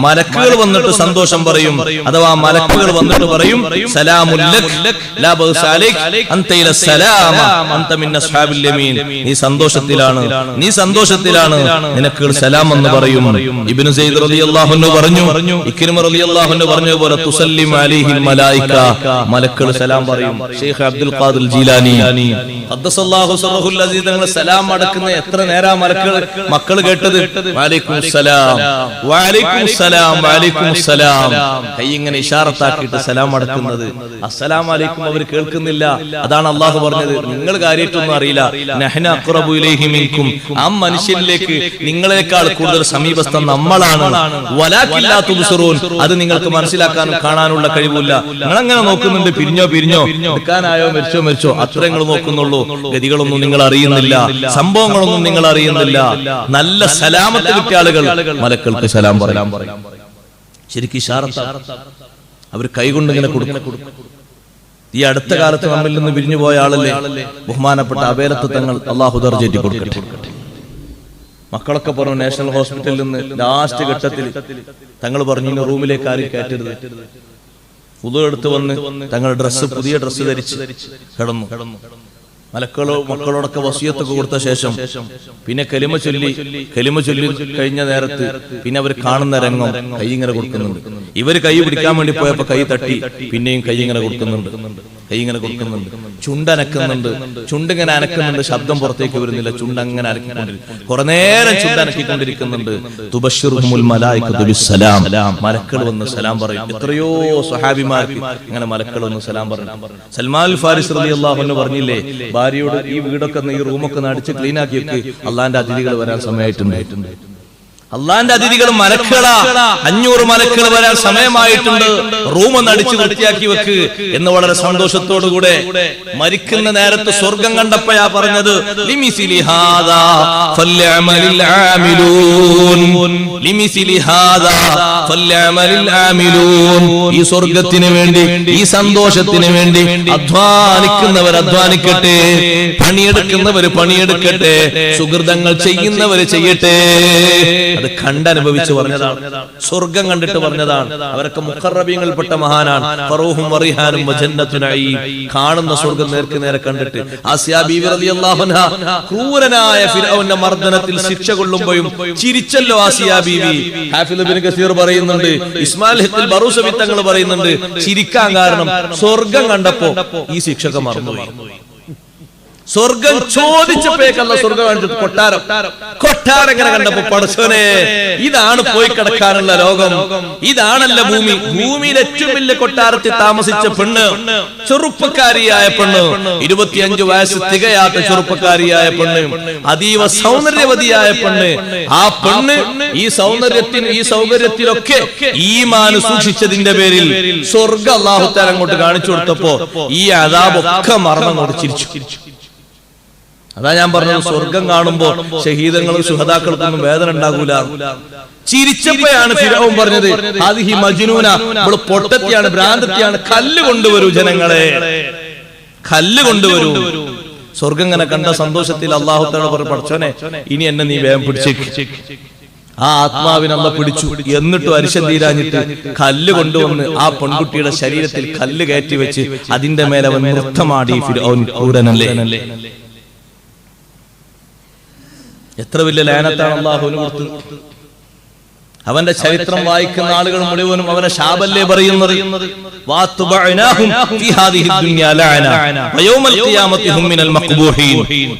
[SPEAKER 1] മലക്കുകൾ വന്നിട്ട് സന്തോഷം പറയും. അഥവാ മലക്കുകൾ വന്നിട്ട് പറയും സലാമുൽ ലക് ലാ ബഅസ അലൈക അൻത ഇല സലാമ അൻത മിൻ അസ്ഹാബിൽ യമീൻ, നീ സന്തോഷത്തിലാണ്, നീ സന്തോഷത്തിലാണ്, നിനക്ക് സലാം എന്ന് പറയും. ഇബ്നു സയ്യിദ് റളിയല്ലാഹു അൻഹു പറഞ്ഞു, ഇക്രിമ റളിയല്ലാഹു അൻഹു പറഞ്ഞതുപോലെ തുസല്ലിം അലൈഹിൽ മലായിക, മലക്കുകൾ സലാം പറയും. ശൈഖ് അബ്ദുൽ ഖാദിർ ജീലാനി ഖദ്ദസല്ലാഹു സിർറഹുൽ അസീസ് തങ്ങൾ സലാം അടക്കുന്ന എത്ര നേരാ മക്കൾ കേട്ടത്? വഅലൈക്കും സലാം വഅലൈക്കും സലാം വഅലൈക്കും സലാം, കൈ ഇങ്ങനെ ഇശാറത്താക്കിയിട്ട് സലാം അടക്കുന്നത്. അസ്സലാമു അലൈക്കും അവർ കേൾക്കുന്നില്ല. അതാണ് അല്ലാഹു പറഞ്ഞത്, നിങ്ങൾ കാര്യമായിട്ടൊന്നും അറിയില്ല, നഹ്നു അഖ്റബു ഇലൈഹി മിൻകും, ആ മനുഷ്യനിലേക്ക് നിങ്ങളെക്കാൾ കൂടുതൽ സമീപസ്ഥ നമ്മളാണ്. വലാകിൻ ലാ തുബ്സിറൂൻ, അത് നിങ്ങൾക്ക് മനസ്സിലാക്കാനും കാണാനുള്ള കഴിവില്ല. നിങ്ങൾ അങ്ങനെ നോക്കുന്നുണ്ട്, പിരിഞ്ഞോ എടുക്കാനായോ മരിച്ചോ അത്ര നിങ്ങൾ നോക്കുന്നുള്ളൂ. ഗതികളൊന്നും നിങ്ങൾ അറിയുന്നില്ല, സംഭവങ്ങളൊന്നും നിങ്ങൾ അറിയുന്നില്ല. നല്ല സലാമത്ത് കിട്ടിയ ആളുകൾ മലക്കൾക്ക് സലാം പറയാം. ശരിക്കും ഇശാറത്ത് അവർ കൈകൊണ്ട് ഇങ്ങനെ കൊടുക്കും. ഈ അടുത്ത കാലത്ത് നമ്മിൽ നിന്ന് പിരിഞ്ഞു പോയ ആളല്ലേ ബഹുമാനപ്പെട്ട അബേലത്ത് തങ്ങൾ, അല്ലാഹു ദർജറ്റി കൊടുക്കട്ടെ. മക്കളൊക്കെ പറഞ്ഞു നാഷണൽ ഹോസ്പിറ്റലിൽ നിന്ന് ലാസ്റ്റ് ഘട്ടത്തിൽ തങ്ങൾ പറഞ്ഞു റൂമിലേക്ക് ആരും കയറ്റരുത്. വുളു എടുത്ത് വന്ന് തങ്ങൾ പുതിയ ഡ്രസ്സ് ധരിച്ച് കിടന്നു. മക്കളോടൊക്കെ വസിയത്തൊക്കെ കൊടുത്ത ശേഷം പിന്നെ കലിമ ചൊല്ലി കഴിഞ്ഞ നേരത്ത് പിന്നെ അവർ കാണുന്ന രംഗം കൈ ഇങ്ങനെ കൊടുക്കുന്നുണ്ട്. ഇവര് കൈ പിടിക്കാൻ വേണ്ടി പോയപ്പോ കൈ തട്ടി, പിന്നെയും കൈ ഇങ്ങനെ കൊടുക്കുന്നുണ്ട്. ചുണ്ടനക്കുന്നുണ്ട്, ചുണ്ടിങ്ങനെ അനക്കുന്നുണ്ട്, ശബ്ദം പുറത്തേക്ക് വരുന്നില്ല, ചുണ്ടങ്ങനെ അനക്കിക്കൊണ്ടിരിക്കും. കുറെ നേരം ചുണ്ടനക്കിക്കൊണ്ടിരിക്കുന്നുണ്ട്. തുബശ്ശിറുഹുൽ മലായികതു ബിസ്സലാം, മലക്കൾ വന്ന് സലാം പറയും. എത്രയോ സ്വഹാബിമാർക്ക് ഇങ്ങനെ മലക്കൾ വന്ന് സലാം പറയും. സൽമാൻ ഫാരിസ് റളിയല്ലാഹു അൻഹു പറഞ്ഞില്ലേ, ഭാര്യയോട് ഈ വീടൊക്കെ ഈ റൂമൊക്കെ അടിച്ച് ക്ലീൻ ആക്കി വെക്ക്, അള്ളാന്റെ അതിഥികൾ വരാൻ സമയമായിട്ടുണ്ട്. അള്ളാന്റെ അതിഥികൾ മലക്കുകളാ, 500 മലക്കുകൾ വരാൻ സമയമായിട്ടുണ്ട്, റൂം ഒന്ന് അടിച്ച് വൃത്തിയാക്കി വെക്ക് എന്ന് വളരെ സന്തോഷത്തോടുകൂടെ മരിക്കുന്ന നേരത്ത് സ്വർഗം കണ്ടപ്പോഴാ പറഞ്ഞത് ലിമിസിലി ഹാദാ ഫൽയഅമലിൽ ആമിലൂൻ, ലിമിസിലി ഹാദാ ഫൽയഅമലിൽ ആമിലൂൻ. ഈ സ്വർഗത്തിന് വേണ്ടി, ഈ സന്തോഷത്തിന് വേണ്ടി അധ്വാനിക്കുന്നവർ അധ്വാനിക്കട്ടെ, പണിയെടുക്കുന്നവർ പണിയെടുക്കട്ടെ, സുഹൃതങ്ങൾ ചെയ്യുന്നവർ ചെയ്യട്ടെ. അത് കണ്ടനുഭവിച്ച് പറഞ്ഞതാണ്, സ്വർഗം കണ്ടിട്ട് പറഞ്ഞതാണ്. അവരൊക്കെ മുഖറബീങ്ങളിൽപ്പെട്ട മഹാനാണ്. ഫറൂഹും വറൈഹാനും വജന്നത്തു നഈം, കാണുന്ന സ്വർഗം നേർക്ക് നേരെ കണ്ടിട്ട്. ആസിയ ബീവി റളിയല്ലാഹു അൻഹ ക്രൂരനായ ഫിർഔന്റെ മർദ്ദനത്തിൽ ശിക്ഷ കൊള്ളുമ്പോഴും ചിരിച്ചല്ലോ ആസിയ ബീവി. ഹാഫിദ് ഇബ്നു കസീർ പറയുന്നുണ്ട്, ഇസ്മായിൽ ഹിത്തിൽ ബറൂസവി തങ്ങൾ പറയുന്നുണ്ട്, ചിരിക്കാൻ കാരണം സ്വർഗം കണ്ടപ്പോ ഈ ശിക്ഷക മറന്നുപോയി. സ്വർഗം ചോദിച്ചപ്പോഴേക്കല്ല സ്വർഗം കാണിച്ചത് കൊട്ടാരം ഇങ്ങനെ കണ്ടപ്പോ പടച്ചോനെ ഇതാണ് പോയി കിടക്കാനുള്ള ലോകം, ഇതാണല്ല ഭൂമി. ഭൂമിയിൽ ഏറ്റവും വലിയ കൊട്ടാരത്തിൽ താമസിച്ച പെണ്ണ്, ചെറുപ്പക്കാരിയായ പെണ്ണ്, 25 വയസ്സ് തികയാത്ത ചെറുപ്പക്കാരിയായ പെണ്ണ്, അതീവ സൗന്ദര്യവതിയായ പെണ്ണ്. ആ പെണ്ണ് ഈ സൗകര്യത്തിലൊക്കെ ഈമാൻ സൂക്ഷിച്ചതിന്റെ പേരിൽ സ്വർഗം അല്ലാഹു തആല അങ്ങോട്ട് കാണിച്ചു കൊടുത്തപ്പോ ഈ അദാബൊക്കെ മറന്നങ്ങോട്ട് ചിരിച്ചു. അതാ ഞാൻ പറഞ്ഞത്, സ്വർഗം കാണുമ്പോ ഷഹീദങ്ങളും ശുഹദാക്കൾക്കൊന്നും വേദന ഉണ്ടാകൂല. ചിരിച്ചപ്പോഴാണ് ഫിർഔൻ പറഞ്ഞത് ഹാദിഹി മജ്നൂന, ഇവള് പൊട്ടത്തിയാണ്, ഭ്രാന്തത്തിയാണ്, കല്ല് കൊണ്ടുവരൂ ജനങ്ങളെ, കല്ല് കൊണ്ടുവരൂ. സ്വർഗം ഇങ്ങനെ കണ്ട സന്തോഷത്തിൽ അല്ലാഹു തആല പറഞ്ഞു, പടച്ചോനെ ഇനി എന്നെ നീ വേഗം പിടിച്ചേക്ക്. ആ ആത്മാവിനെ അല്ലാഹു പിടിച്ചു. എന്നിട്ടും അരിശം തീരാഞ്ഞിട്ട് കല്ല് കൊണ്ടുവന്ന് ആ പെൺകുട്ടിയുടെ ശരീരത്തിൽ കല്ല് കയറ്റി വെച്ച് അതിന്റെ മേലെ അവൻ നൃത്തമാടി. ഫിർഔൻ ക്രൂരനല്ലേ. എത്ര വലിയ ലാനത്താണ് അല്ലാഹുവിന് കൊടുത്തത്. അവന്റെ ചരിത്രം വായിക്കുന്ന ആളുകൾ മുഴുവനും അവനെ ശാപല്ലേ പറയുന്നത്.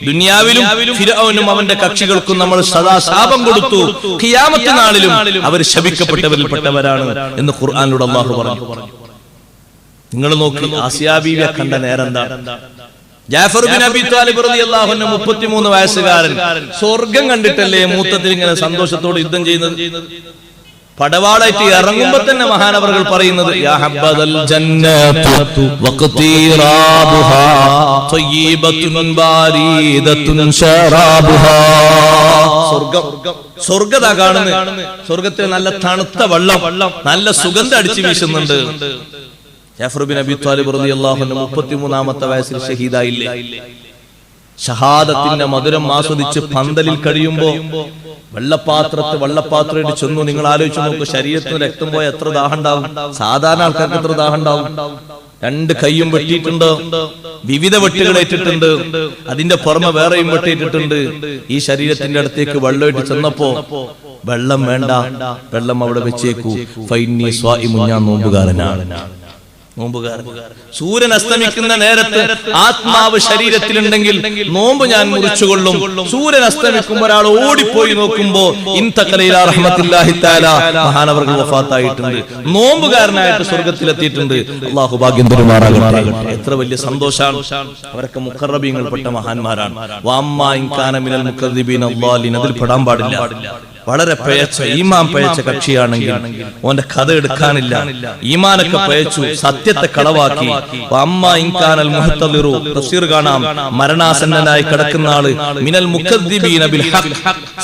[SPEAKER 1] ദുനിയാവിലും ഫിർഔനും അവന്റെ കക്ഷികൾക്കും നമ്മൾ സദാ ശാപം കൊടുത്തു, ഖിയാമത്ത് നാളിലും അവർ ശപിക്കപ്പെട്ടവരിൽപ്പെട്ടവരാണ് എന്ന് ഖുർആനിലൂടെ അല്ലാഹു പറഞ്ഞു. നിങ്ങൾ നോക്കി ആസിയാ ബീവിയെ കണ്ട നേരെന്താ? ജാഫർ ബിൻ അബി താലിബ് റളിയല്ലാഹു അൻഹു 33 വയസ്സുകാരൻ സ്വർഗം കണ്ടിട്ടല്ലേ മൂത്തത്തിൽ ഇങ്ങനെ സന്തോഷത്തോടെ യുദ്ധം ചെയ്യുന്നത്. പടവാളായിട്ട് ഇറങ്ങുമ്പോ തന്നെ മഹാനവറുകൾ പറയുന്നത് യാ ഹബ്ബദൽ ജന്നത്തു വഖതീറാബുഹാ തയ്യിബത്തുൻ ബാരിദത്തുൻ ശറാബുഹാ. സ്വർഗ്ഗതാ കാണുന്നത്. സ്വർഗ്ഗത്തിൽ നല്ല തണുത്ത വെള്ളം, നല്ല സുഗന്ധം അടിച്ചു വീശുന്നുണ്ട്. ജാഫർ ബിൻ അബി താലിബ് റളിയല്ലാഹു അൻഹു 33-ാമത്തെ വയസ്സിൽ ഷഹീദായില്ലേ. ഷഹാദത്തിന്റെ മധുരം ആസ്വദിച്ച് പന്തലിൽ കഴിയുമ്പോ വെള്ളപ്പാത്രം ചെന്നു. നിങ്ങൾ ആലോചിച്ച് നോക്ക്, ശരീരത്തിന് രക്തം പോയ എത്ര ദാഹം ഉണ്ടാവും? സാധാരണ ആൾക്കാർക്ക് എത്ര ദാഹം ഉണ്ടാവും? 2 കൈയും വെട്ടിയിട്ടുണ്ട്, വിവിധ വെട്ടുകളേറ്റിട്ടുണ്ട്, അതിന്റെ പുറമെ വേറെയും വെട്ടിയിട്ടിട്ടുണ്ട്. ഈ ശരീരത്തിന്റെ അടുത്തേക്ക് വെള്ളമായിട്ട് ചെന്നപ്പോ വെള്ളം വേണ്ട, വെള്ളം അവിടെ വെച്ചേക്കൂ, ഫൈനി സ്വാഇമുൻ, ഞാൻ നോമ്പുകാരനാണ്. സൂര്യൻ അസ്തമിക്കുന്ന നേരത്ത് ആത്മാവ് ശരീരത്തിലുണ്ടെങ്കിൽ നോമ്പ് ഞാൻ മുറിച്ചുകൊള്ളും. സൂര്യൻ അസ്തമിക്കുമ്പോൾ ഒരാൾ ഓടിപ്പോയി നോക്കുമ്പോ മഹാനവർകൾ വഫാത്തായിട്ടുണ്ട്, നോമ്പുകാരനായിട്ട് സ്വർഗത്തിലെത്തിയിട്ടുണ്ട്. അല്ലാഹു ഭാഗ്യം തരുമാറാകട്ടെ. എത്ര വലിയ സന്തോഷാണ്. അവരൊക്കെ മുഖറബീങ്ങൾപ്പെട്ട മഹാന്മാരാണ്. വഅമ്മാ ഇൻ കാന മിനൽ മുകദ്ദിബീന അല്ലാലിൻ, അതിൽ പെടാൻ പാടില്ല. വളരെ പയച്ച ഈമാൻ പയച്ച കക്ഷിയാണെങ്കിൽ ഓന്റെ കഥ എടുക്കാനില്ല. ഈമാനൊക്കെ പയച്ചു, സത്യത്തെ കളവാക്കി. അമ്മാ ഇൻ കാനൽ മുഹ്തദിറു, തഫ്സീർ കാണാം, മരണാസന്നനായി കിടക്കുന്ന ആള് മിനൽ മുകദ്ദിബീന ബിൽ ഹഖ്,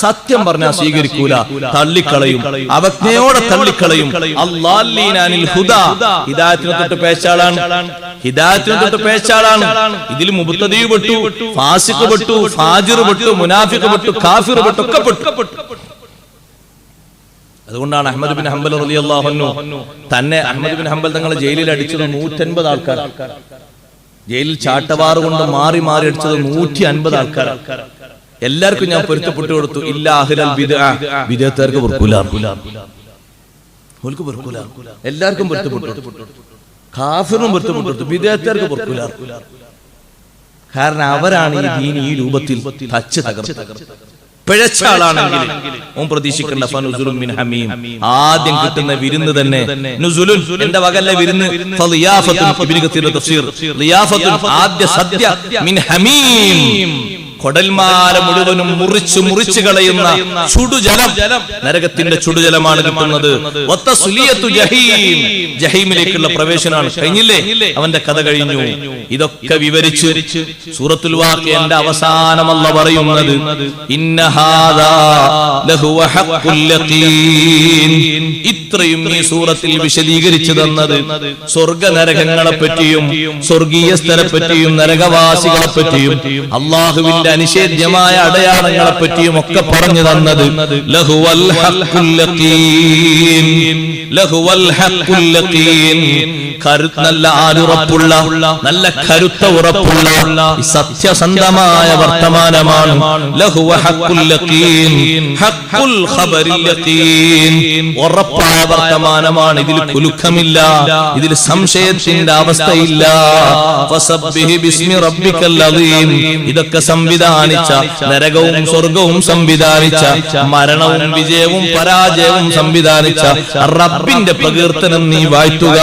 [SPEAKER 1] സത്യം പറഞ്ഞാൽ സ്വീകരിക്കൂല, തള്ളിക്കളയും, അവജ്ഞയോടെ തള്ളിക്കളയും. അല്ലാലീന അനിൽ ഹുദാ, ഹിദായത്തിനെ തൊട്ട് പേച്ചാളാണ്. ഹിദായത്തിനെ തൊട്ട് പേച്ചാളാണ്. ഇതിൽ മുബ്തദീ പെട്ടു, ഫാസിഖ് പെട്ടു, ഫാജിർ പെട്ടു, മുനാഫിഖ് പെട്ടു, കാഫിർ പെട്ടു, ഒക്കെ പെട്ടു. അതുകൊണ്ടാണ് അഹ്മദ് ബിൻ ഹംബൽ റളിയല്ലാഹു അൻഹു തന്നെ, അഹ്മദ് ബിൻ ഹംബൽ തങ്ങളെ ജയിലിൽ അടിച്ചത് 150 ആൾക്കാർ. ജയിലിൽ ചാട്ടവാറ് കൊണ്ട് മാറി മാറി അടിച്ചത് 150 ആൾക്കാർ. എല്ലാവർക്കും ഞാൻ പൊരുത്തപ്പെട്ടു കൊടുത്തു. ഇല്ല അഹ്ലൽ ബിദ്അ, ബിദ്അത്തുകാർക്ക് പൊറുക്കൂല, എല്ലാവർക്കും പൊരുത്തപ്പെട്ടു. കാഫിറും പൊരുത്തപ്പെട്ടു, ബിദ്അത്തുകാർക്ക് പൊറുക്കൂല. കാരണം അവരാണ് ഈ ദീൻ ഈ രൂപത്തിൽ തച്ച് തകർത്ത്. പിഴച്ച ആളാണെങ്കിൽ ഓൻ പ്രതീക്ഷിക്കേണ്ട ഫനുസുലുൻ മിൻ ഹമീം, ആദ്യം കിട്ടുന്ന വിരുന്ന് തന്നെ നുസുലുൻ, എന്റെ വകല്ല വിരുന്ന്. ഫളിയാഫത്തുൻ, ഇബ്നു കസീർ തഫ്സീർ, ളിയാഫത്തുൻ, ആദ്യ സദ്യ, മിൻ ഹമീം, കൊടൽമാല മുഴുവനും മുറിച്ച് കളയുന്ന ചുടുജലം, നരകത്തിന്റെ ചുടുജലമാണ് കിട്ടുന്നത്. വത്തസ്ലിയത്തു ജഹീം, ജഹീമിലേക്കുള്ള പ്രവേശനമാണ്. കഴിഞ്ഞില്ലേ? അവന്റെ കഥ കഴിഞ്ഞു. ഇതൊക്കെ വിവരിച്ച് സൂറത്തുൽ വാഖിഅന്റെ അവസാനം അല്ലാഹു പറയുന്നത് ഇന്ന ഹാദാ ലഹുവ ഹഖ്ഖുൽ യഖീൻ. ഇത്രയും ഈ സൂറത്തിൽ വിശദീകരിച്ചു തന്നത് സ്വർഗ്ഗ നരകങ്ങളെ പറ്റിയും സ്വർഗീയ സ്ഥലത്തെ പറ്റിയും നരകവാസികളെ പറ്റിയും അല്ലാഹുവിന്റെ അനിഷേധ്യമായ അടയാളങ്ങളെ പറ്റിയും ഒക്കെ പറഞ്ഞു തന്നത് ലഹുവൽ ഹഖ്ഖുൽ യഖീൻ, ലഹുവൽ ഹഖ്ഖുൽ യഖീൻ. നല്ല ആലുറപ്പുള്ള, നല്ല കരുത്ത ഉറപ്പുള്ള സത്യസന്ധമായ വർത്തമാനമാണ്. ലഹുവ ഹഖ്ഖുൽ യഖീൻ, ഹഖ്ഖുൽ ഖബറിൽ യഖീൻ, ഉറപ്പായ വർത്തമാനമാണ്. ഇതിൽ കുലുക്കമില്ല, ഇതിൽ സംശയത്തിന്റെ അവസ്ഥയില്ല. ഫസബ്ബിഹ് ബിസ്മി റബ്ബിക്കൽ അദീം. ഇതൊക്കെ സംവിധാനിച്ച, നരകവും സ്വർഗവും സംവിധാനിച്ച, മരണവും വിജയവും പരാജയവും സംവിധാനിച്ച റബ്ബിന്റെ പ്രകീർത്തനം നീ വാഴ്ത്തുക.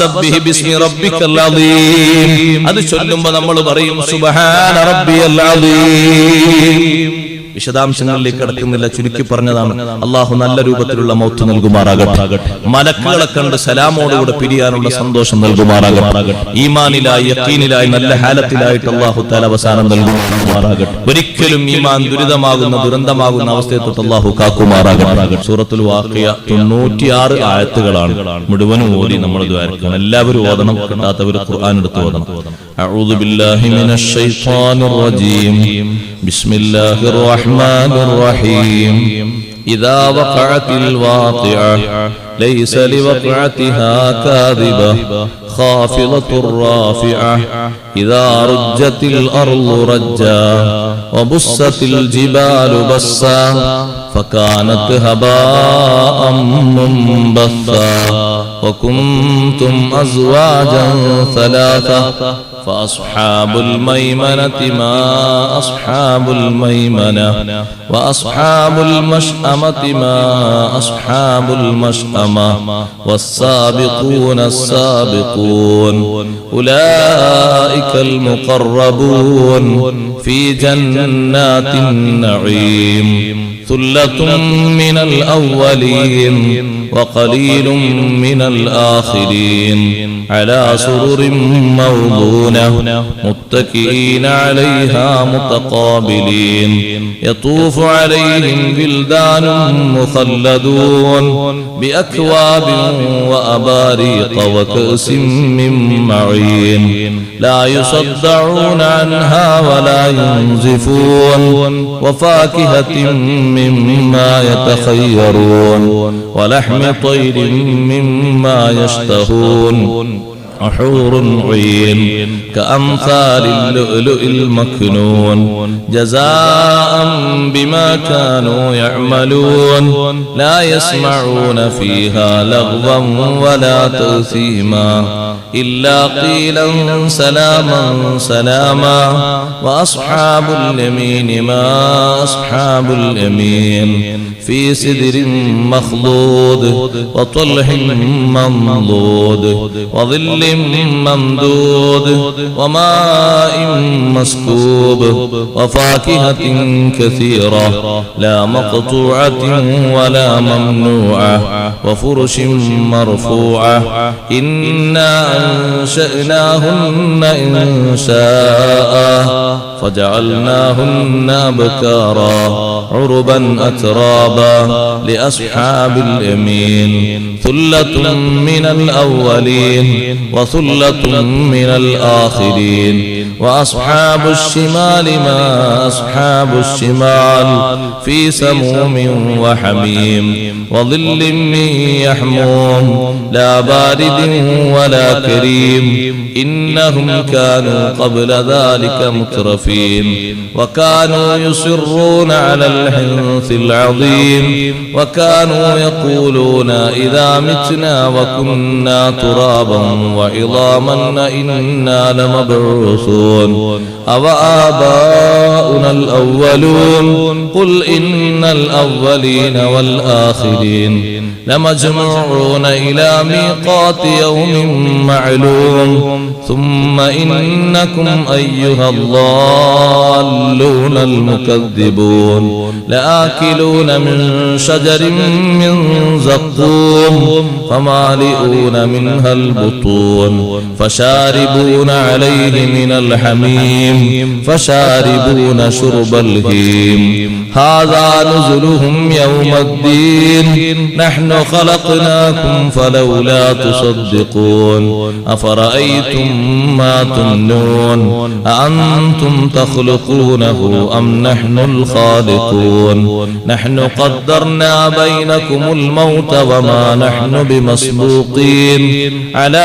[SPEAKER 1] ഫസബ്ബിഹ് ബിസ്മി റബ്ബിക്കൽ അദീം. അത് ചൊല്ലുമ്പോൾ നമ്മൾ പറയും സുബ്ഹാന റബ്ബിയൽ അദീം. വിശദാംശങ്ങളിലേക്ക് കടക്കുന്നില്ല, ചുരുക്കി പറഞ്ഞതാണ്. അള്ളാഹു നല്ല രൂപത്തിലുള്ള മൗത്ത് നൽകുമാറാകട്ടെ. മലക്കുകളെ കണ്ട് സലാമോടുകൂടെ പിരിയാനുള്ള സന്തോഷം നൽകുമാറാകട്ടെ. ഈമാനിലായി, യഖീനിലായി, നല്ല ഹാലത്തിലായിട്ട് അള്ളാഹു തആല അവസാനം നൽകുമാറാകട്ടെ. ഒരിക്കലും ഈമാൻ ദുരിതമാകുന്ന, ദുരന്തമാകുന്ന അവസ്ഥയെ തൊട്ട് അള്ളാഹു കാക്കുമാറാകട്ടെ. സൂറത്തുൽ വാഖിയ 96 ആയത്തുകളാണ്. മുഴുവനും ഓതി നമ്മൾ ദുആർക്കണം. എല്ലാവരും ഓതണം, കിട്ടാത്തവർ ഖുർആൻ എടുത്ത് ഓതണം. അഊദു ബില്ലാഹി മിനശ് ശൈത്വാനിർ റജീം. ബിസ്മില്ലാഹിർ റഹ്മാനിർ റഹീം. إذا وقعت الواقعة ليس لوقعتها كاذبة خافضة رافعة إذا رجت الأرض رجا وبست الجبال بسا فكانت هباء منبثا وكنتم أزواجا ثلاثة فأصحاب الميمنة ما أصحاب الميمنة وأصحاب المشأمة ما أصحاب المشأمة والسابقون السابقون أولئك المقربون في جنات النعيم ثلة من الأولين وقليل من الآخرين على سرر موضونة متكئين عليها متقابلين يطوف عليهم بلدان مخلدون بأكواب وأباريق وكأس من معين لا يصدعون عنها ولا ينزفون وفاكهة مما يتخيرون ولحم طير مما يشتهون وحور عين كأمثال اللؤلؤ المكنون جزاء بما كانوا يعملون لا يسمعون فيها لغوا ولا تأثيما إلا قيلا سلاما سلاما وأصحاب اليمين ما أصحاب اليمين في سدر مخضود وطلح منضود وظل ممدود وماء مسكوب وفاكهة كثيرة لا مقطوعة ولا ممنوعة وفرش مرفوعة إنا أنشأناهن إنشاء فجعلناهن أبكارا عربا أترابا لأصحاب اليمين ثلة من الأولين وثلة من الآخرين وأصحاب الشمال ما أصحاب الشمال في سموم وحميم وظل من يحموم لا بارد ولا كريم إنهم كانوا قبل ذلك مترفين وكانوا يصرون على الحنث العظيم وكانوا يقولون إذا متنا وكنا ترابا وعظاما إنا لمبعوثون أو آباؤنا الأولون قل إن الأولين والآخرين لمجموعون إلى ميقات يوم معلوم ثم إنكم أيها الضالون المكذبون لآكلون من شجر من زقوم فمالئون منها البطون فشاربون عليه من الحميم فشاربون شرب الهيم هذا نزلهم يوم الدين نحن خلقناكم فلولا تصدقون أفرأيتم ما تمنون أأنتم تخلقونه أم نحن الخالقون نحن قدرنا بينكم الموت وما نحن بمسبوقين على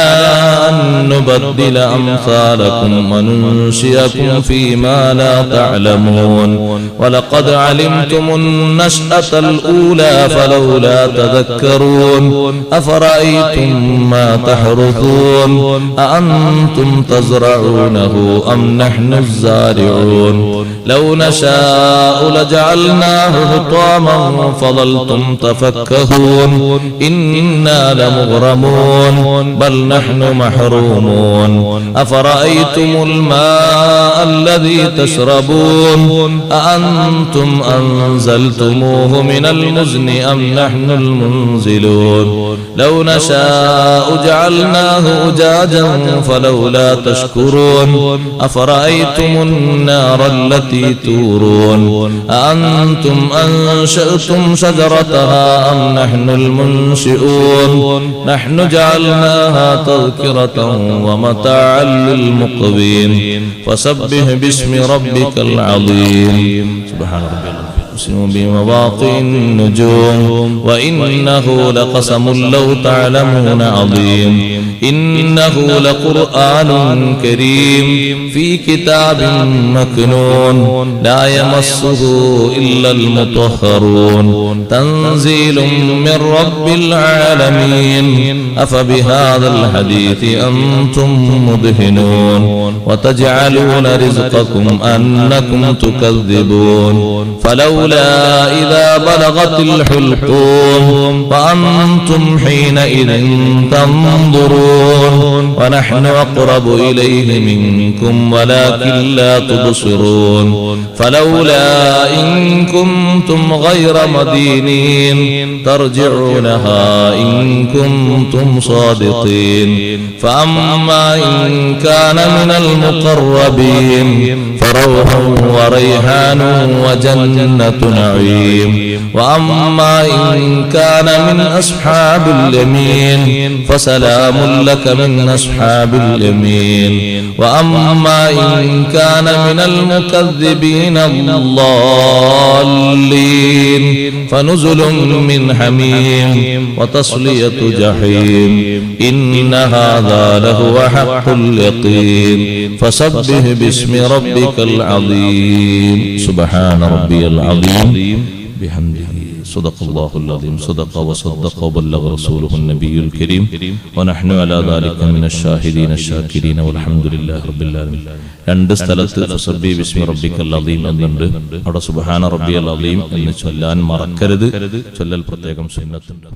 [SPEAKER 1] أن نبدل أمثالكم وننشئكم فيما لا تعلمون ولقد علمتم النشأة الأولى فلولا تذكرون أفرأيتم ما تحرثون أأنتم تزرعونه أم نحن الزارعون لو نشاء لجعلناه حطاما فظلتم تفكهون إنا لمغرمون بل نحن محرومون أفرأيتم الماء الذي تشربون أأنتم أنزلتموه من المزن أم نحن المنزلون لو نشاء جعلناه أجاجا فلولا تشكرون أفرأيتم النار التي تورون أأنتم أنشأتم شجرتها أم نحن المنشئون نحن جعلناها تذكرة ومتاعا للمقوين فسبح باسم ربك العظيم سبحان ربي. أقسم بمواقع النجوم وإنه لقسم لو تعلمون عظيم إنه لقرآن كريم في كتاب مكنون لا يمسه إلا المطهرون تنزيل من رب العالمين أفبهذا الحديث أنتم مدهنون وتجعلون رزقكم أنكم تكذبون فلولا إذا بلغت الحلقوم فأنتم حينئذ تنظرون ونحن أقرب إليه منكم ولكن لا تبصرون فلولا إن كنتم غير مدينين ترجعونها إن كنتم صادقين فأما إن كان من المقربين فروح وريحان وجنة نعيم وأما إن كان من أصحاب اليمين فسلام لك من أصحاب اليمين وأما إن كان من المكذبين الضالين فنزل من حميم وتصلية جحيم إن هذا لهو حق اليقين فسبح باسم ربك العظيم سبحان ربي العظيم بحمده صدق الله العظيم صدق وصدق وبلغ رسوله النبي الكريم ونحن على ذلك من الشاهدين الشاكرين والحمد لله رب العالمين രണ്ട് സ്ഥലത്ത് ഫസബ്ബി ബിസ്മി റബ്ബിക്കൽ അദീം എന്നുണ്ട്. അവിടെ സുബ്ഹാന റബ്ബിയൽ അദീം എന്ന് ചൊല്ലാൻ മറക്കരുത്. ചൊല്ലൽ പ്രത്യേകം സുന്നത്തുണ്ട്.